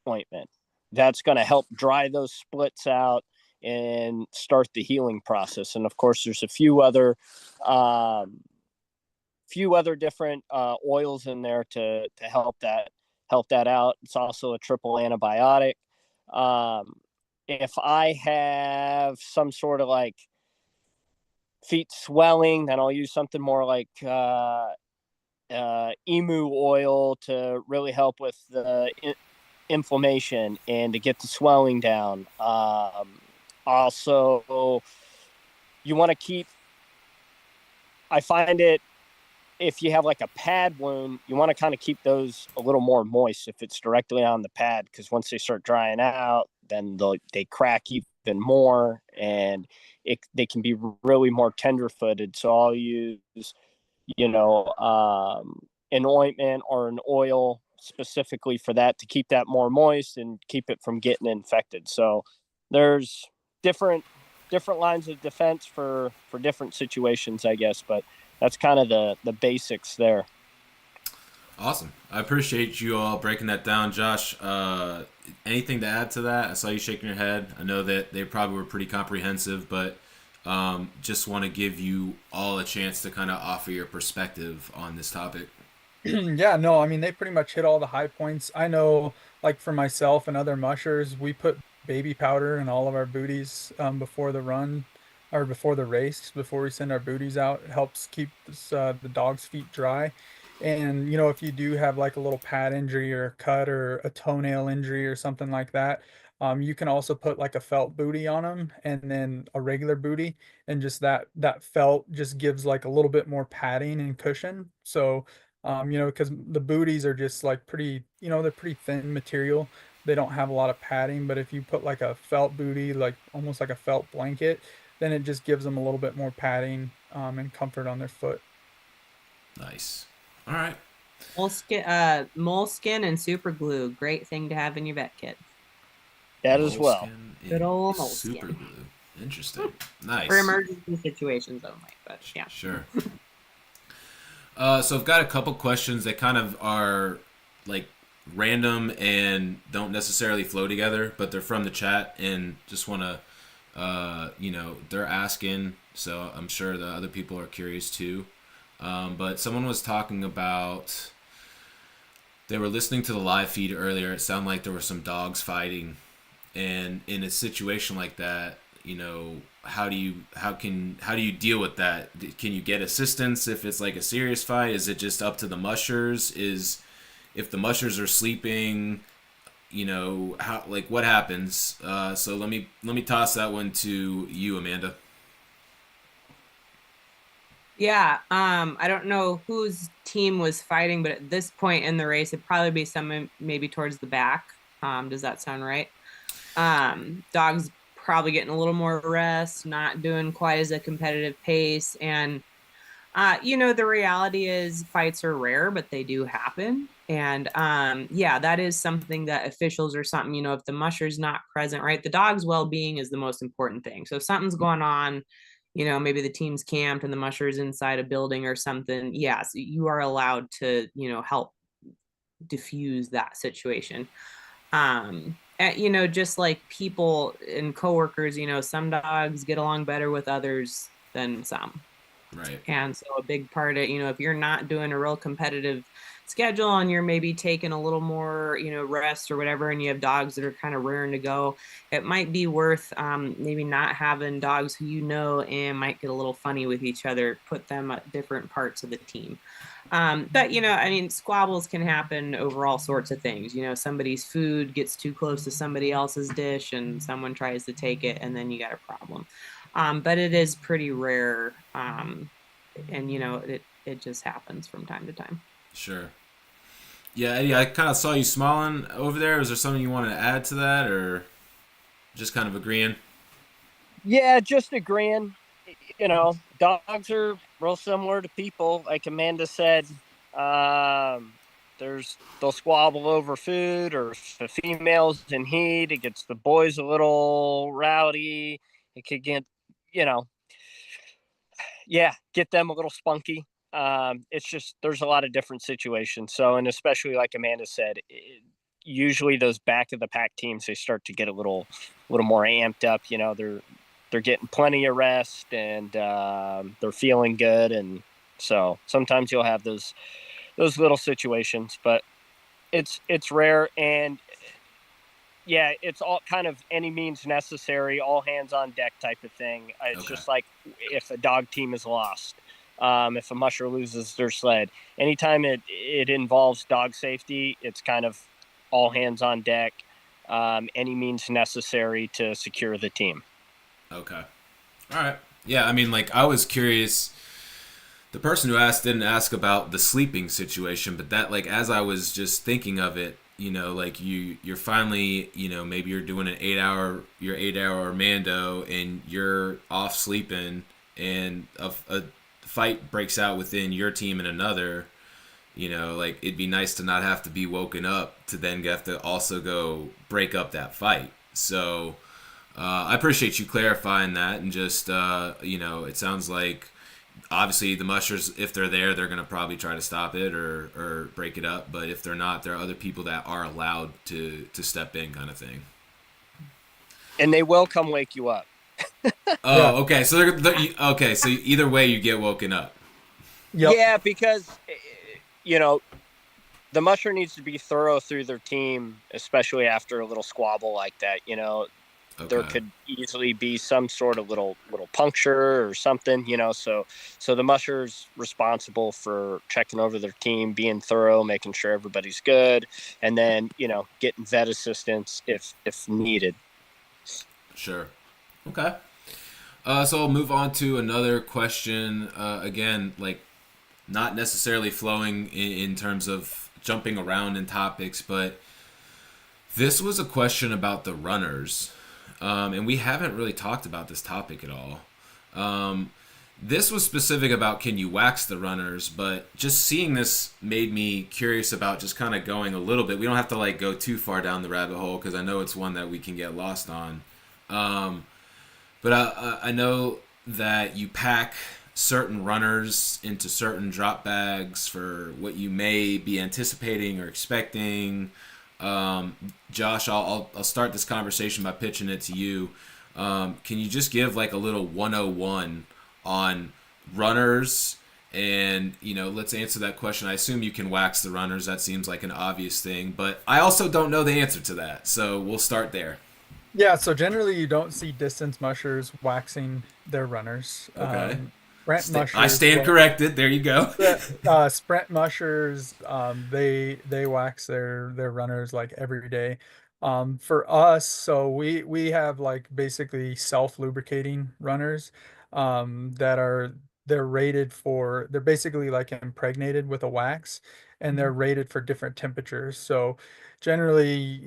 ointment. That's going to help dry those splits out and start the healing process. And of course, there's a few other different oils in there to help that out. It's also a triple antibiotic. If I have some sort of like feet swelling, then I'll use something more like emu oil to really help with the inflammation and to get the swelling down. Also, you want to keep, I find it, if you have like a pad wound, you want to kind of keep those a little more moist if it's directly on the pad, because once they start drying out, then they crack even more, and they can be really more tender-footed. So I'll use an ointment or an oil specifically for that to keep that more moist and keep it from getting infected. So there's different different lines of defense for different situations, I guess. But that's kind of the basics there. Awesome. I appreciate you all breaking that down, Josh. Anything to add to that? I saw you shaking your head. I know that they probably were pretty comprehensive, but just want to give you all a chance to kind of offer your perspective on this topic. Yeah, no, I mean they pretty much hit all the high points. I know, like for myself and other mushers, we put baby powder in all of our booties before the run or before the race, before we send our booties out. It helps keep the dog's feet dry. And if you do have like a little pad injury or a cut or a toenail injury or something like that, you can also put like a felt booty on them and then a regular booty, and just that felt just gives like a little bit more padding and cushion. So because the booties are just like pretty, they're pretty thin material. They don't have a lot of padding, but if you put like a felt booty, like almost like a felt blanket, then it just gives them a little bit more padding and comfort on their foot. Nice. All right. Moleskin and super glue, great thing to have in your vet kit. That as well. Good old super moleskin. glue. Interesting. Nice. For emergency situations only, but yeah. Sure. So I've got a couple questions that kind of are like random and don't necessarily flow together, but they're from the chat and just want to, they're asking, so I'm sure the other people are curious too. But someone was talking about, they were listening to the live feed earlier. It sounded like there were some dogs fighting, and in a situation like that, how do you deal with that? Can you get assistance if it's like a serious fight? Is it just up to the mushers? If the mushers are sleeping, what happens? So let me toss that one to you, Amanda. Yeah, I don't know whose team was fighting, but at this point in the race, it'd probably be someone maybe towards the back. Does that sound right? Dogs probably getting a little more rest, not doing quite as a competitive pace. And, the reality is fights are rare, but they do happen. And that is something that officials or something, if the musher's not present, right? The dog's well-being is the most important thing. So if something's going on, maybe the team's camped and the musher's inside a building or something. Yes, you are allowed to, help diffuse that situation. Just like people and coworkers, some dogs get along better with others than some. Right. And so a big part of, if you're not doing a real competitive schedule and you're maybe taking a little more, rest or whatever, and you have dogs that are kind of raring to go, it might be worth maybe not having dogs who and might get a little funny with each other, put them at different parts of the team. But squabbles can happen over all sorts of things. Somebody's food gets too close to somebody else's dish and someone tries to take it, and then you got a problem. But it is pretty rare. And it just happens from time to time. Sure. Yeah, Eddie, I kind of saw you smiling over there. Was there something you wanted to add to that, or just kind of agreeing? Yeah, just agreeing. Dogs are real similar to people. Like Amanda said, they'll squabble over food, or if the female's in heat, it gets the boys a little rowdy. It could get, get them a little spunky. It's just, there's a lot of different situations. So, and especially like Amanda said, usually those back of the pack teams, they start to get a little more amped up. They're getting plenty of rest, and they're feeling good. And so sometimes you'll have those little situations, but it's rare. And yeah, it's all kind of any means necessary, all hands on deck type of thing. It's Okay. just like if a dog team is lost, if a musher loses their sled, anytime it involves dog safety, it's kind of all hands on deck, any means necessary to secure the team. Okay. All right. Yeah, I was curious. The person who asked didn't ask about the sleeping situation, but that, as I was just thinking of it, you're finally, maybe you're doing an 8-hour Mando, and you're off sleeping, and a fight breaks out within your team and another, it'd be nice to not have to be woken up to then have to also go break up that fight. So, I appreciate you clarifying that, and just it sounds like obviously the mushers, if they're there, they're going to probably try to stop it or break it up. But if they're not, there are other people that are allowed to step in, kind of thing. And they will come wake you up. Oh, okay. So okay. So either way, you get woken up. Yep. Yeah, because the musher needs to be thorough through their team, especially after a little squabble like that. Okay. There could easily be some sort of little puncture or something. So the musher's responsible for checking over their team, being thorough, making sure everybody's good, and then getting vet assistance if needed. Sure. Okay. So I'll move on to another question. Again, like not necessarily flowing in terms of jumping around in topics, but this was a question about the runners. And we haven't really talked about this topic at all. This was specific about can you wax the runners, but just seeing this made me curious about just kind of going a little bit. We don't have to like go too far down the rabbit hole because I know it's one that we can get lost on. But I know that you pack certain runners into certain drop bags for what you may be anticipating or expecting. Josh, I'll start this conversation by pitching it to you. Can you just give like a little 101 on runners? And, let's answer that question. I assume you can wax the runners. That seems like an obvious thing. But I also don't know the answer to that. So we'll start there. Yeah, so generally you don't see distance mushers waxing their runners. Okay. Sprint mushers. I stand corrected. There you go. Sprint mushers, they wax their runners like every day. For us, so we have like basically self-lubricating runners they're basically like impregnated with a wax, and they're rated for different temperatures. So generally,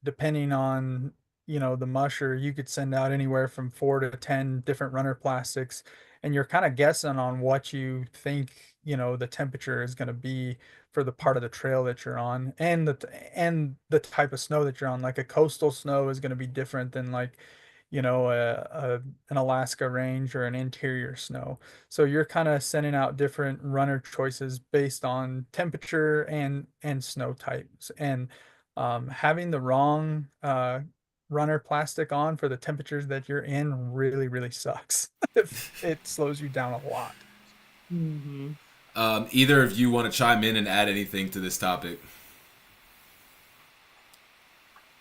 depending on the musher, you could send out anywhere from 4 to 10 different runner plastics, and you're kind of guessing on what you think the temperature is going to be for the part of the trail that you're on, and the type of snow that you're on. Like a coastal snow is going to be different than like an Alaska range or an interior snow. So you're kind of sending out different runner choices based on temperature and snow types, and having the wrong runner plastic on for the temperatures that you're in really, really sucks. It slows you down a lot. Mm-hmm. Either of you want to chime in and add anything to this topic?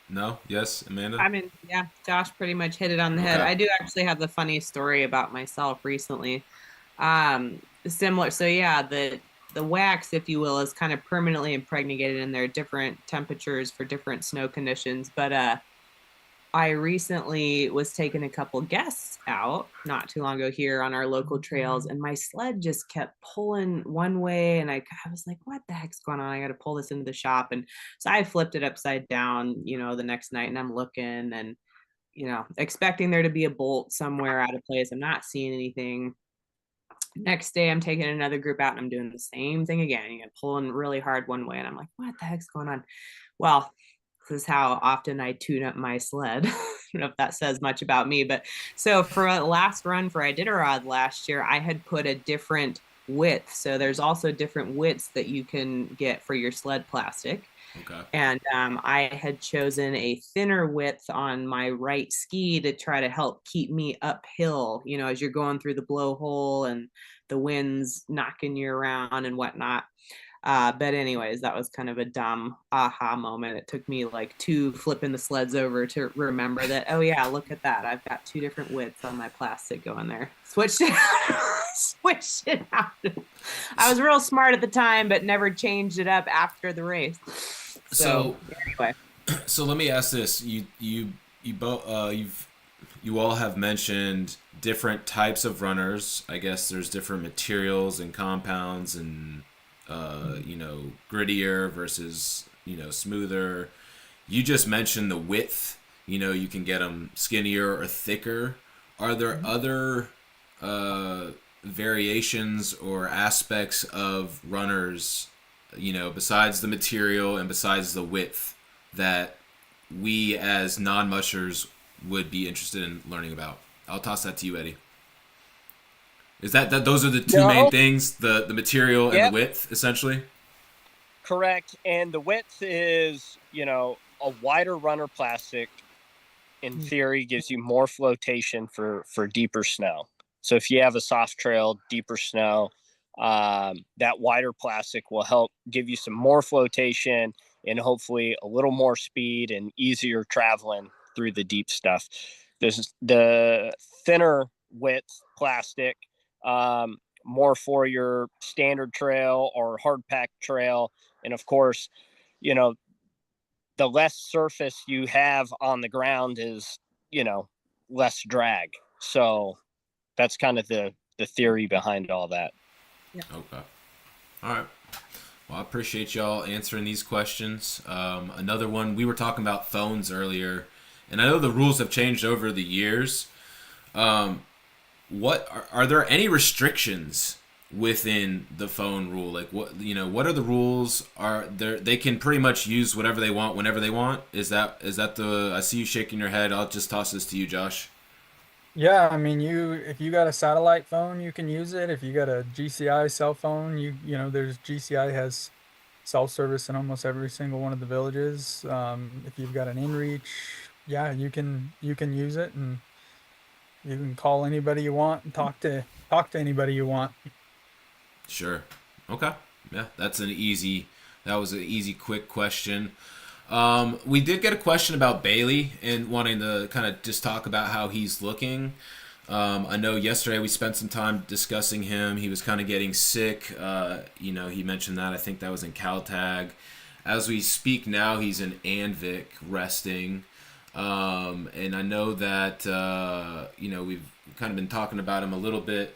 No? Yes, Amanda? I mean, yeah, Josh pretty much hit it on the head. Okay. I do actually have the funny story about myself recently. Similar. So yeah, the wax, if you will, is kind of permanently impregnated, and there are different temperatures for different snow conditions. But I recently was taking a couple guests out not too long ago here on our local trails, and my sled just kept pulling one way, and I was like, what the heck's going on? I got to pull this into the shop. And so I flipped it upside down, the next night, and I'm looking and, expecting there to be a bolt somewhere out of place. I'm not seeing anything. Next day, I'm taking another group out and I'm doing the same thing again, pulling really hard one way, and I'm like, what the heck's going on? Well, this is how often I tune up my sled. I don't know if that says much about me, but so for a last run for Iditarod last year, I had put a different width. So there's also different widths that you can get for your sled plastic. Okay. And I had chosen a thinner width on my right ski to try to help keep me uphill, as you're going through the blowhole and the wind's knocking you around and whatnot. But anyways, that was kind of a dumb aha moment. It took me like 2 flipping the sleds over to remember that, oh yeah, look at that. I've got 2 different widths on my plastic going there. Switched it out. I was real smart at the time, but never changed it up after the race. So anyway. So let me ask this. You all have mentioned different types of runners. I guess there's different materials and compounds and grittier versus, smoother. You just mentioned the width, you can get them skinnier or thicker. Are there other variations or aspects of runners, besides the material and besides the width that we as non-mushers would be interested in learning about? I'll toss that to you, Eddie. Is that those are the two main No. things, the material and the Yep. width, essentially? Correct. And the width is, a wider runner plastic in theory gives you more flotation for deeper snow. So if you have a soft trail, deeper snow, that wider plastic will help give you some more flotation and hopefully a little more speed and easier traveling through the deep stuff. There's the thinner width plastic, more for your standard trail or hard pack trail. And of course, you know, the less surface you have on the ground is, less drag. So that's kind of the theory behind all that. Yeah. Okay. All right. Well, I appreciate y'all answering these questions. Another one, we were talking about phones earlier, and I know the rules have changed over the years. What are there any restrictions within the phone rule? Like what are the rules? Are there they can pretty much use whatever they want whenever they want? Is that the I see you shaking your head. I'll just toss this to you, Josh. Yeah, I mean, if you got a satellite phone, you can use it. If you got a GCI cell phone, there's GCI has cell service in almost every single one of the villages. If you've got an inReach, yeah, you can use it, and you can call anybody you want and talk to anybody you want. Sure. Okay. Yeah, that was an easy, quick question. We did get a question about Bailey and wanting to kind of just talk about how he's looking. I know yesterday we spent some time discussing him. He was kind of getting sick. He mentioned that. I think that was in Caltag. As we speak now, he's in Anvik resting. And I know that, we've kind of been talking about him a little bit.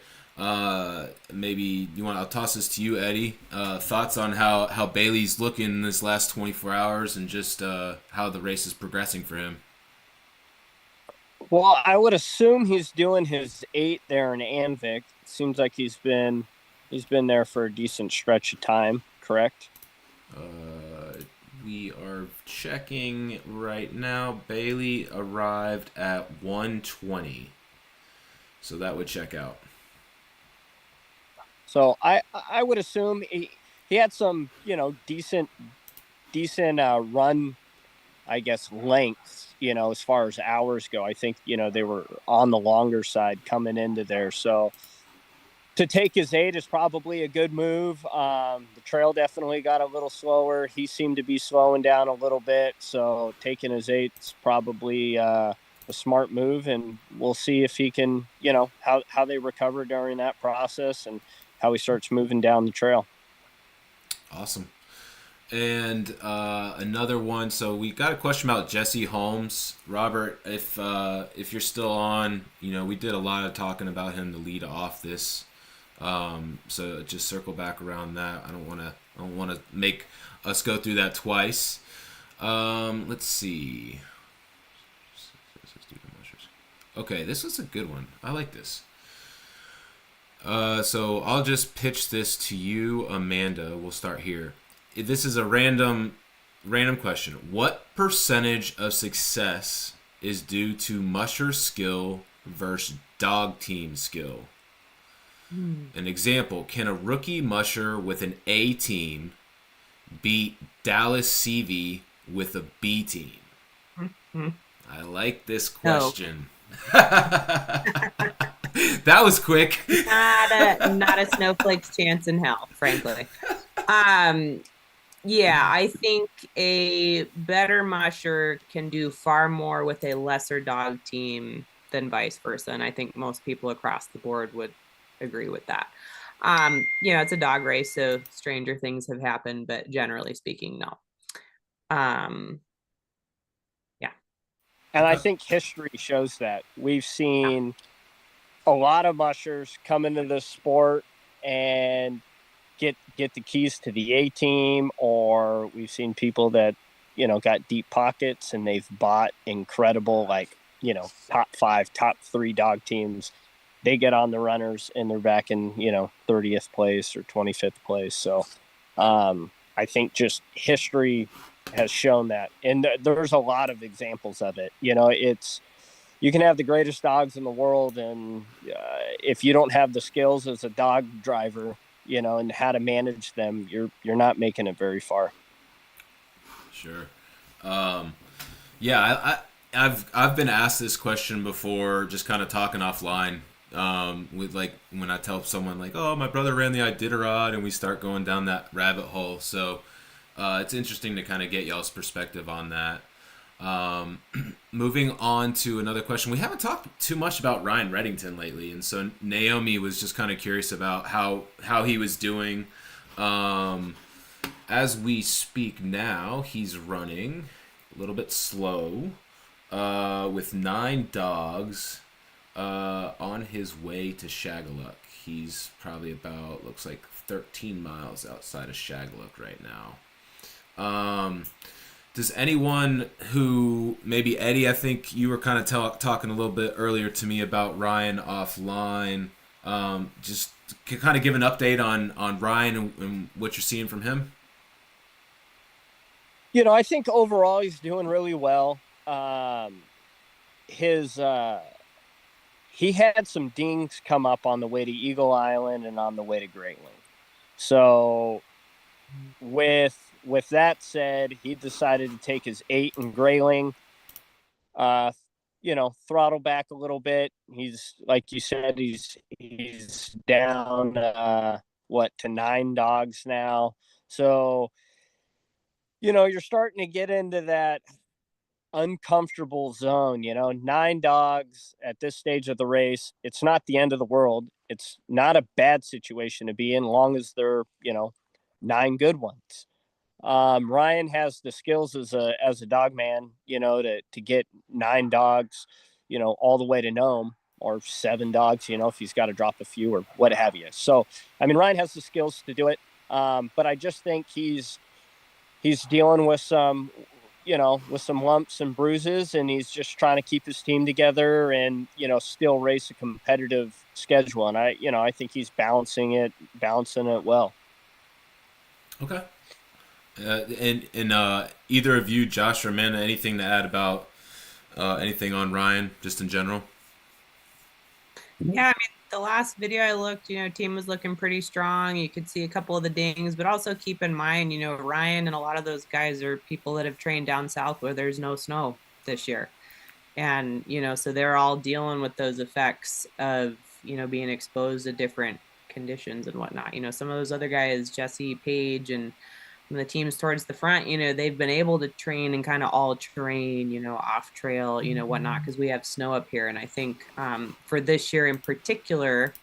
Maybe I'll toss this to you, Eddie. Thoughts on how Bailey's looking this last 24 hours and just how the race is progressing for him. Well, I would assume he's doing his 8 there in Anvik. Seems like he's been there for a decent stretch of time, correct? We are checking right now. Bailey arrived at 1:20. So that would check out. So I would assume he had some, decent run, I guess, lengths, as far as hours go. I think, they were on the longer side coming into there. So to take his 8 is probably a good move. The trail definitely got a little slower. He seemed to be slowing down a little bit. So taking his 8 is probably a smart move. And we'll see if he can, how they recover during that process and how he starts moving down the trail. Awesome. And another one. So we got a question about Jesse Holmes. Robert, if you're still on, we did a lot of talking about him to lead off this. So just circle back around that. I don't want to make us go through that twice. Let's see. Okay, this was a good one. I like this. So I'll just pitch this to you, Amanda. We'll start here. This is a random question. What percentage of success is due to musher skill versus dog team skill? An example, can a rookie musher with an A team beat Dallas CV with a B team? I like this question. No. That was quick. Not a snowflake's chance in hell, frankly. Yeah, I think a better musher can do far more with a lesser dog team than vice versa. And I think most people across the board would agree with that. It's a dog race, so stranger things have happened, but generally speaking, no. Yeah. And I think history shows that. We've seen a lot of mushers come into the sport and get the keys to the A team, or we've seen people that, got deep pockets and they've bought incredible, top 5, top 3 dog teams. They get on the runners and they're back in, 30th place or 25th place. So I think just history has shown that. And there's a lot of examples of it. It's you can have the greatest dogs in the world, and if you don't have the skills as a dog driver, and how to manage them, you're not making it very far. Sure. Yeah, I've been asked this question before, just kind of talking offline. With like when I tell someone like, "Oh, my brother ran the Iditarod," and we start going down that rabbit hole. So it's interesting to kind of get y'all's perspective on that. Moving on to another question, we haven't talked too much about Ryan Reddington lately, and so Naomi was just kind of curious about how he was doing. As we speak now, he's running a little bit slow, with 9 dogs, on his way to Shagaluk. He's probably about, looks like 13 miles outside of Shagaluk right now. Does anyone who, maybe Eddie, I think you were kind of talking a little bit earlier to me about Ryan offline, just kind of give an update on Ryan and what you're seeing from him? I think overall he's doing really well. He had some dings come up on the way to Eagle Island and on the way to Grayling. So with that said, he decided to take his 8 in Grayling, throttle back a little bit. He's, like you said, he's down to 9 dogs now. So, you're starting to get into that uncomfortable zone. 9 dogs at this stage of the race, it's not the end of the world. It's not a bad situation to be in, long as they're 9 good ones. Ryan has the skills as a dog man, to get 9 dogs, all the way to Nome, or 7 dogs, if he's got to drop a few or what have you. So, Ryan has the skills to do it. But I just think he's dealing with some lumps and bruises, and he's just trying to keep his team together and, still race a competitive schedule. And I think he's balancing it well. Okay. And either of you, Josh or Amanda, anything to add about anything on Ryan, just in general? Yeah, the last video I looked, team was looking pretty strong. You could see a couple of the dings, but also keep in mind, Ryan and a lot of those guys are people that have trained down south where there's no snow this year. And, so they're all dealing with those effects of, being exposed to different conditions and whatnot. Some of those other guys, Jesse, Page, and the teams towards the front, they've been able to train and kind of all terrain, off trail, whatnot, because we have snow up here. And I think for this year in particular,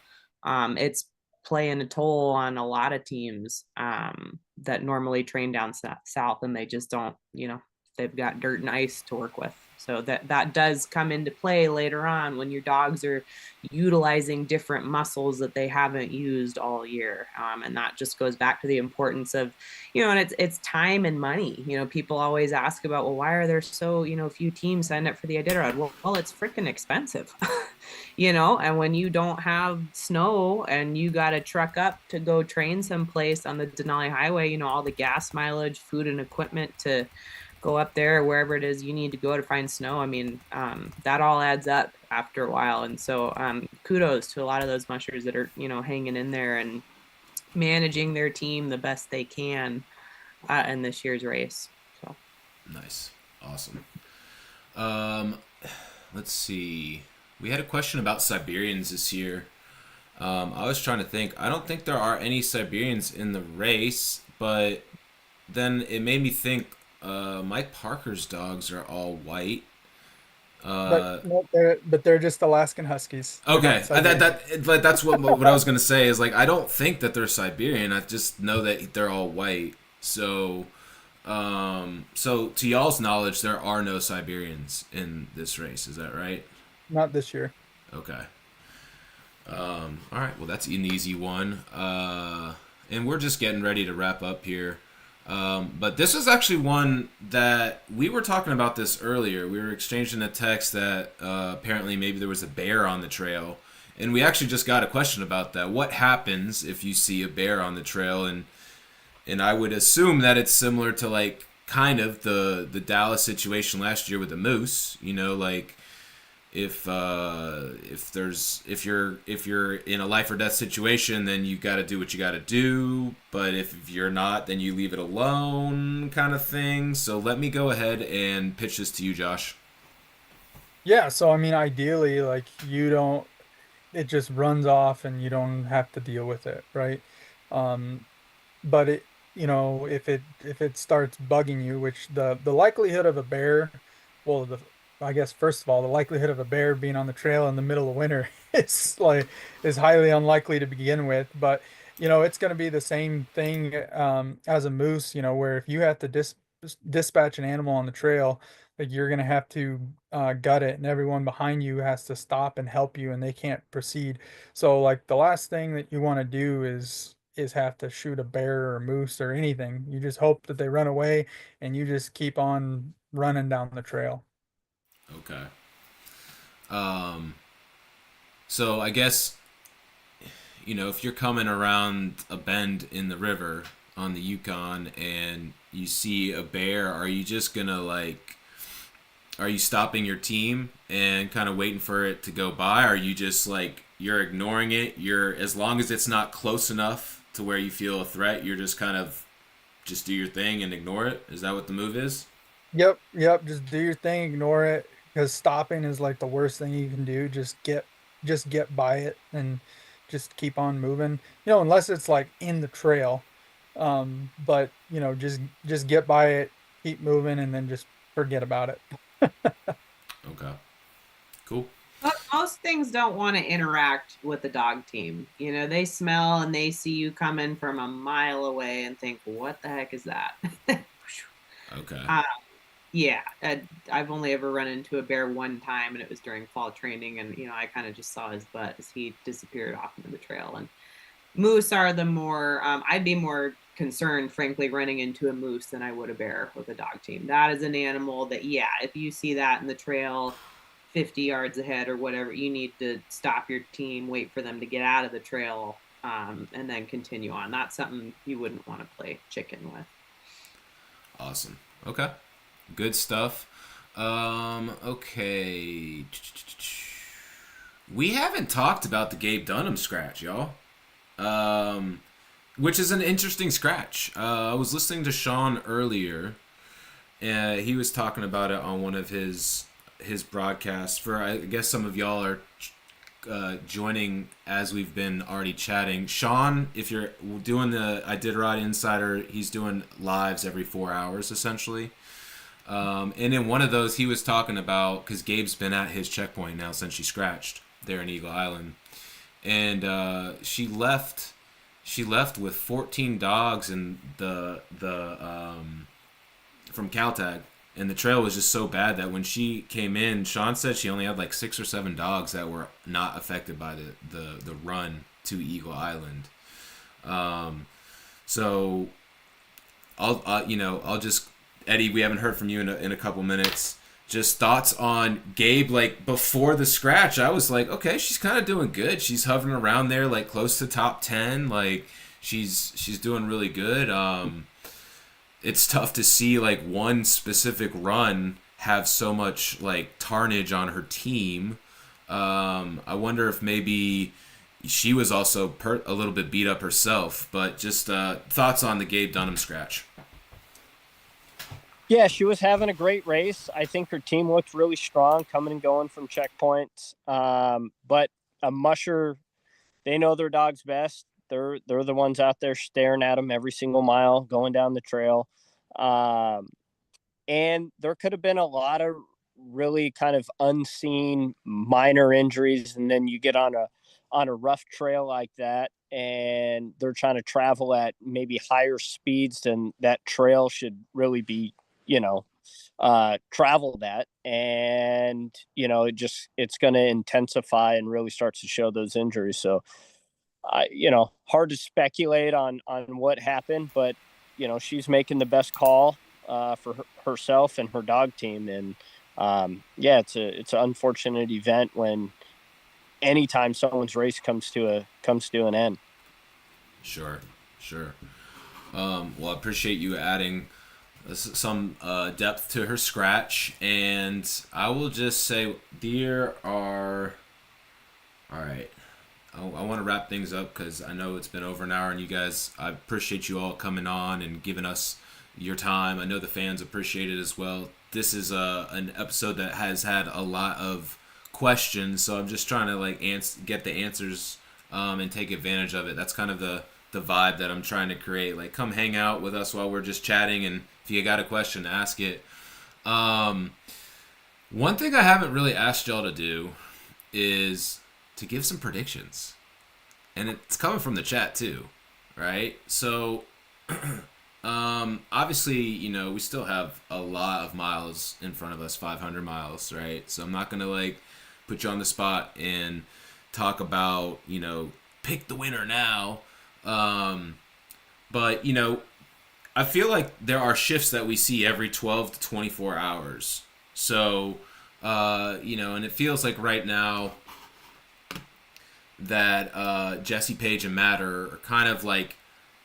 it's playing a toll on a lot of teams that normally train down south, and they just don't, they've got dirt and ice to work with. So that does come into play later on when your dogs are utilizing different muscles that they haven't used all year. And that just goes back to the importance of, and it's time and money. People always ask about, well, why are there so, few teams signed up for the Iditarod? Well, it's freaking expensive, and when you don't have snow and you got to truck up to go train someplace on the Denali Highway, all the gas mileage, food and equipment to go up there, wherever it is you need to go to find snow. That all adds up after a while. And so kudos to a lot of those mushers that are, hanging in there and managing their team the best they can in this year's race. So nice. Awesome. Let's see. We had a question about Siberians this year. I was trying to think. I don't think there are any Siberians in the race, but then it made me think, Mike Parker's dogs are all white. But they're just Alaskan Huskies. Okay, that's what I was gonna say is, like, I don't think that they're Siberian. I just know that they're all white. So, so to y'all's knowledge, there are no Siberians in this race. Is that right? Not this year. Okay. All right. Well, that's an easy one. And we're just getting ready to wrap up here. But this is actually one that we were talking about this earlier. We were exchanging a text that apparently maybe there was a bear on the trail. And we actually just got a question about that. What happens if you see a bear on the trail? And I would assume that it's similar to, like, kind of the Dallas situation last year with the moose. if you're in a life or death situation, then you got to do what you got to do. But if you're not, then you leave it alone, kind of thing. So let me go ahead and pitch this to you, Josh. Yeah, so I mean, ideally, like you don't, it just runs off and you don't have to deal with it, right? Um, but it, if it starts bugging you, which the likelihood of a bear, well, I guess first of all, the likelihood of a bear being on the trail in the middle of winter is highly unlikely to begin with. But it's going to be the same thing as a moose, where if you have to dispatch an animal on the trail, like you're going to have to gut it, and everyone behind you has to stop and help you, and they can't proceed. So like the last thing that you want to do is have to shoot a bear or a moose or anything. You just hope that they run away and you just keep on running down the trail. Okay. Um, so I guess, if you're coming around a bend in the river on the Yukon and you see a bear, are you just gonna are you stopping your team and kind of waiting for it to go by? Or are you just you're ignoring it? As long as it's not close enough to where you feel a threat, you're just kind of just do your thing and ignore it? Is that what the move is? Yep, yep. Just do your thing, ignore it, because stopping is like the worst thing you can do. Just get by it and just keep on moving. Unless it's like in the trail. But just get by it, keep moving, and then just forget about it. Okay. Cool. But most things don't want to interact with the dog team. They smell and they see you coming from a mile away and think, what the heck is that? Okay. Yeah, I've only ever run into a bear one time, and it was during fall training, and I kind of just saw his butt as he disappeared off into the trail. And moose are the more I'd be more concerned, frankly, running into a moose than I would a bear with a dog team. That is an animal that, yeah, if you see that in the trail 50 yards ahead or whatever, you need to stop your team, wait for them to get out of the trail, and then continue on. That's something you wouldn't want to play chicken with. Awesome. Okay. Good stuff. Okay. We haven't talked about the Gabe Dunham scratch, y'all. Which is an interesting scratch. I was listening to Sean earlier, and he was talking about it on one of his broadcasts. For I guess some of y'all are joining as we've been already chatting. Sean, if you're doing the Iditarod Insider, he's doing lives every 4 hours essentially. And in one of those, he was talking about, because Gabe's been at his checkpoint now since she scratched there in Eagle Island, and she left with 14 dogs and the from Caltag, and the trail was just so bad that when she came in, Sean said she only had like 6 or 7 dogs that were not affected by the run to Eagle Island. So I'll just, Eddie, we haven't heard from you in a couple minutes. Just thoughts on Gabe, before the scratch. I was like, okay, she's kind of doing good. She's hovering around there, close to top 10. She's doing really good. It's tough to see one specific run have so much tarnage on her team. I wonder if maybe she was also a little bit beat up herself. But just thoughts on the Gabe Dunham scratch. Yeah, she was having a great race. I think her team looked really strong coming and going from checkpoints. But a musher, they know their dogs best. They're the ones out there staring at them every single mile, going down the trail. And there could have been a lot of really kind of unseen minor injuries. And then you get on a rough trail like that, and they're trying to travel at maybe higher speeds than that trail should really be, traveled at. And, it's going to intensify and really starts to show those injuries. So, hard to speculate on what happened, but, she's making the best call for herself and her dog team. And, it's an unfortunate event when anytime someone's race comes to an end. Sure. Well, I appreciate you adding some depth to her scratch, and I will just say there are. All right, I want to wrap things up because I know it's been over an hour, and you guys, I appreciate you all coming on and giving us your time. I know the fans appreciate it as well. This is an episode that has had a lot of questions, so I'm just trying to like get the answers and take advantage of it. That's kind of the vibe that I'm trying to create. Like, come hang out with us while we're just chatting, and if you got a question, ask it. One thing I haven't really asked y'all to do is to give some predictions, and it's coming from the chat too, right? So, obviously, you know, we still have a lot of miles in front of us, 500 miles, right? So I'm not gonna like put you on the spot and talk about, you know, pick the winner now. But you know, I feel like there are shifts that we see every 12 to 24 hours. So, you know, and it feels like right now that Jesse, Page, and Matt are kind of like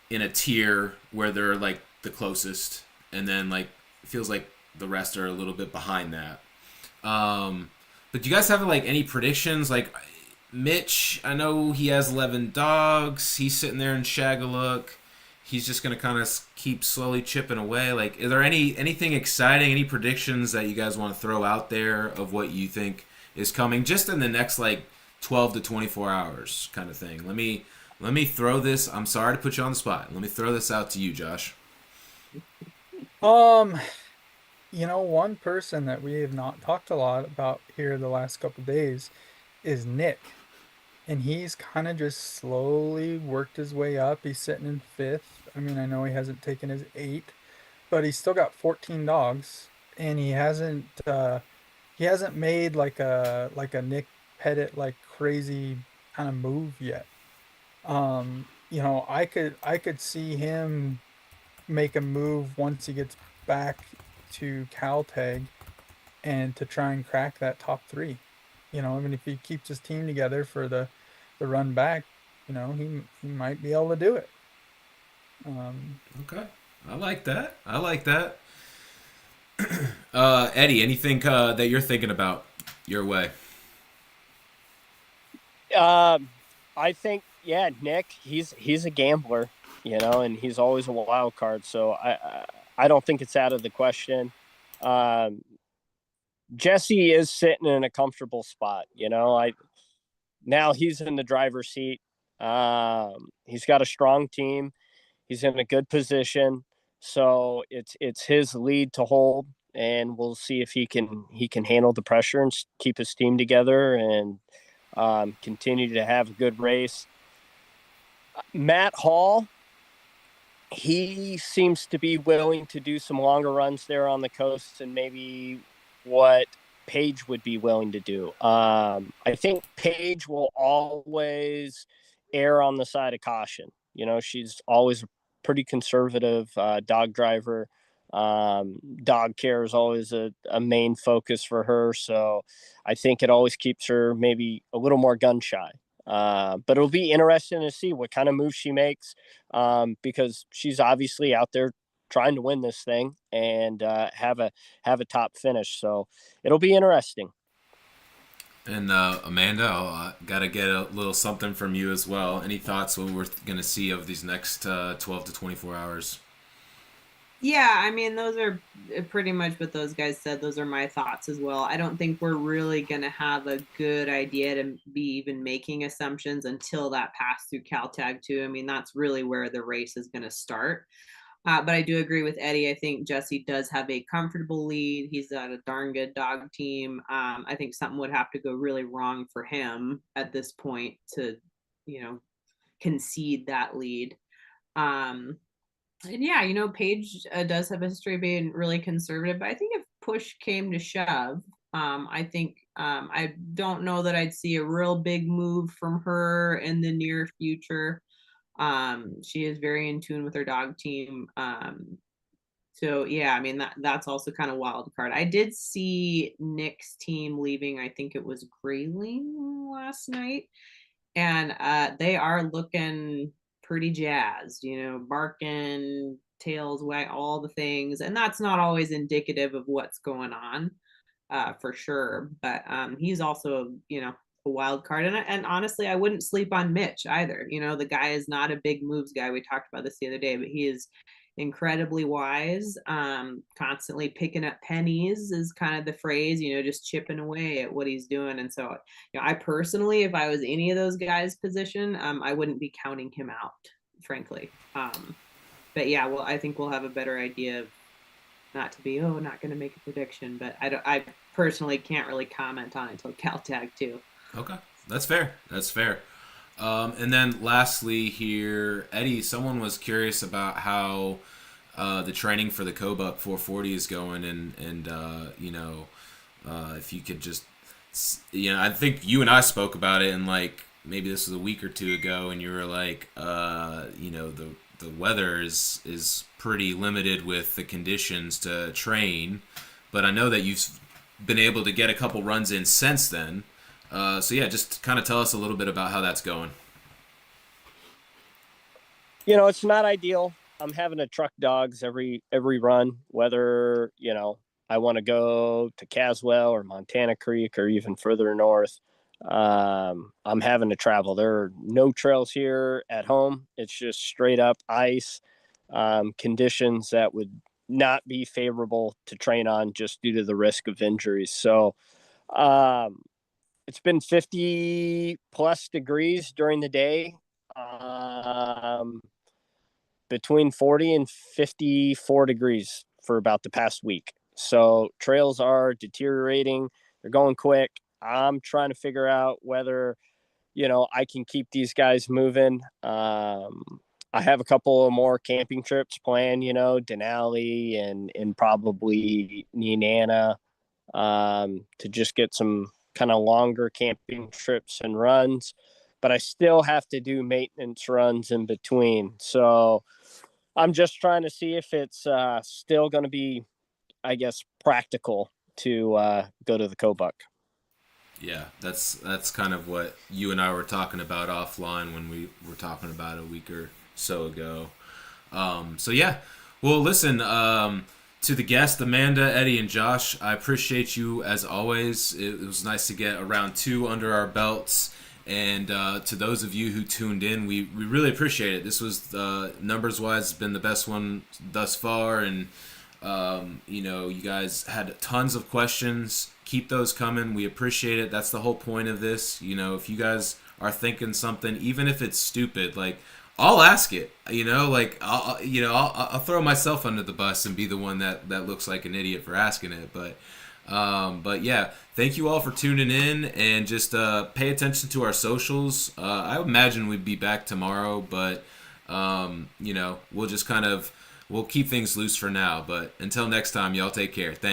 in a tier where they're like the closest, and then like it feels like the rest are a little bit behind that. But do you guys have like any predictions? Like Mitch, I know he has 11 dogs. He's sitting there in Shagalook. He's just gonna kind of keep slowly chipping away. Like, is there anything exciting? Any predictions that you guys want to throw out there of what you think is coming, just in the next like 12 to 24 hours, kind of thing? Let me throw this. I'm sorry to put you on the spot. Let me throw this out to you, Josh. You know, one person that we have not talked a lot about here the last couple of days is Nick. And he's kind of just slowly worked his way up. He's sitting in fifth. I mean, I know he hasn't taken his 8, but he's still got 14 dogs, and he hasn't made like a Nick Pettit like crazy kind of move yet. You know, I could see him make a move once he gets back to Caltag and to try and crack that top 3. You know, I mean, if he keeps his team together for the run back, you know, he might be able to do it. Okay, I like that. I like that. Eddie, anything that you're thinking about your way? I think, yeah, Nick, he's a gambler, you know, and he's always a wild card. So I don't think it's out of the question. Um, Jesse is sitting in a comfortable spot, you know. Now he's in the driver's seat. He's got a strong team. He's in a good position. So it's his lead to hold, and we'll see if he can handle the pressure and keep his team together and continue to have a good race. Matt Hall, he seems to be willing to do some longer runs there on the coast, and maybe what Paige would be willing to do. I think Paige will always err on the side of caution. You know, she's always a pretty conservative dog driver. Dog care is always a main focus for her. So I think it always keeps her maybe a little more gun shy. But it'll be interesting to see what kind of moves she makes, because she's obviously out there trying to win this thing and have a top finish. So it'll be interesting. And Amanda, I gotta get a little something from you as well. Any thoughts what we're gonna see of these next 12 to 24 hours? Yeah, I mean, those are pretty much what those guys said. Those are my thoughts as well. I don't think we're really going to have a good idea to be even making assumptions until that pass through Caltag too. I mean, that's really where the race is going to start. But I do agree with Eddie. I think Jesse does have a comfortable lead. He's got a darn good dog team. I think something would have to go really wrong for him at this point to, you know, concede that lead. And yeah, you know, Paige does have a history of being really conservative, but I think if push came to shove, I think I don't know that I'd see a real big move from her in the near future. She is very in tune with her dog team. So yeah, I mean that's also kind of wild card. I did see Nick's team leaving. I think it was Grayling last night, and they are looking pretty jazzed, you know, barking, tails, wag all the things, and that's not always indicative of what's going on, for sure. But he's also, a wild card, and honestly, I wouldn't sleep on Mitch either. The guy is not a big moves guy. We talked about this the other day, but he is incredibly wise, constantly picking up pennies is kind of the phrase, just chipping away at what he's doing. And so, I personally, if I was any of those guys' position, I wouldn't be counting him out, frankly. But yeah, well, I think we'll have a better idea of, not going to make a prediction, but I personally can't really comment on it until Caltag too. Okay, that's fair. And then lastly here, Eddie, someone was curious about how the training for the Kobuck 440 is going, and if you could just, I think you and I spoke about it, and like maybe this was a week or two ago, and you were like, the weather is pretty limited with the conditions to train, but I know that you've been able to get a couple runs in since then. So yeah, just kind of tell us a little bit about how that's going. It's not ideal. I'm having to truck dogs every run, whether, I want to go to Caswell or Montana Creek or even further north. I'm having to travel. There are no trails here at home. It's just straight up ice, conditions that would not be favorable to train on just due to the risk of injuries. So, it's been 50 plus degrees during the day, between 40 and 54 degrees for about the past week. So trails are deteriorating. They're going quick. I'm trying to figure out whether, I can keep these guys moving. I have a couple of more camping trips planned, Denali and probably Nenana, to just get some kind of longer camping trips and runs, but I still have to do maintenance runs in between. So I'm just trying to see if it's still going to be, I guess, practical to go to the Kobuck. Yeah, that's kind of what you and I were talking about offline when we were talking about a week or so ago. So yeah, well, listen, to the guests, Amanda, Eddie, and Josh, I appreciate you as always. It was nice to get a round 2 under our belts. And to those of you who tuned in, we really appreciate it. This was, numbers-wise, been the best one thus far. And, you guys had tons of questions. Keep those coming. We appreciate it. That's the whole point of this. If you guys are thinking something, even if it's stupid, like, I'll ask it, I'll throw myself under the bus and be the one that looks like an idiot for asking it. But yeah, thank you all for tuning in, and just pay attention to our socials. I imagine we'd be back tomorrow, but we'll just we'll keep things loose for now. But until next time, y'all take care. Thanks.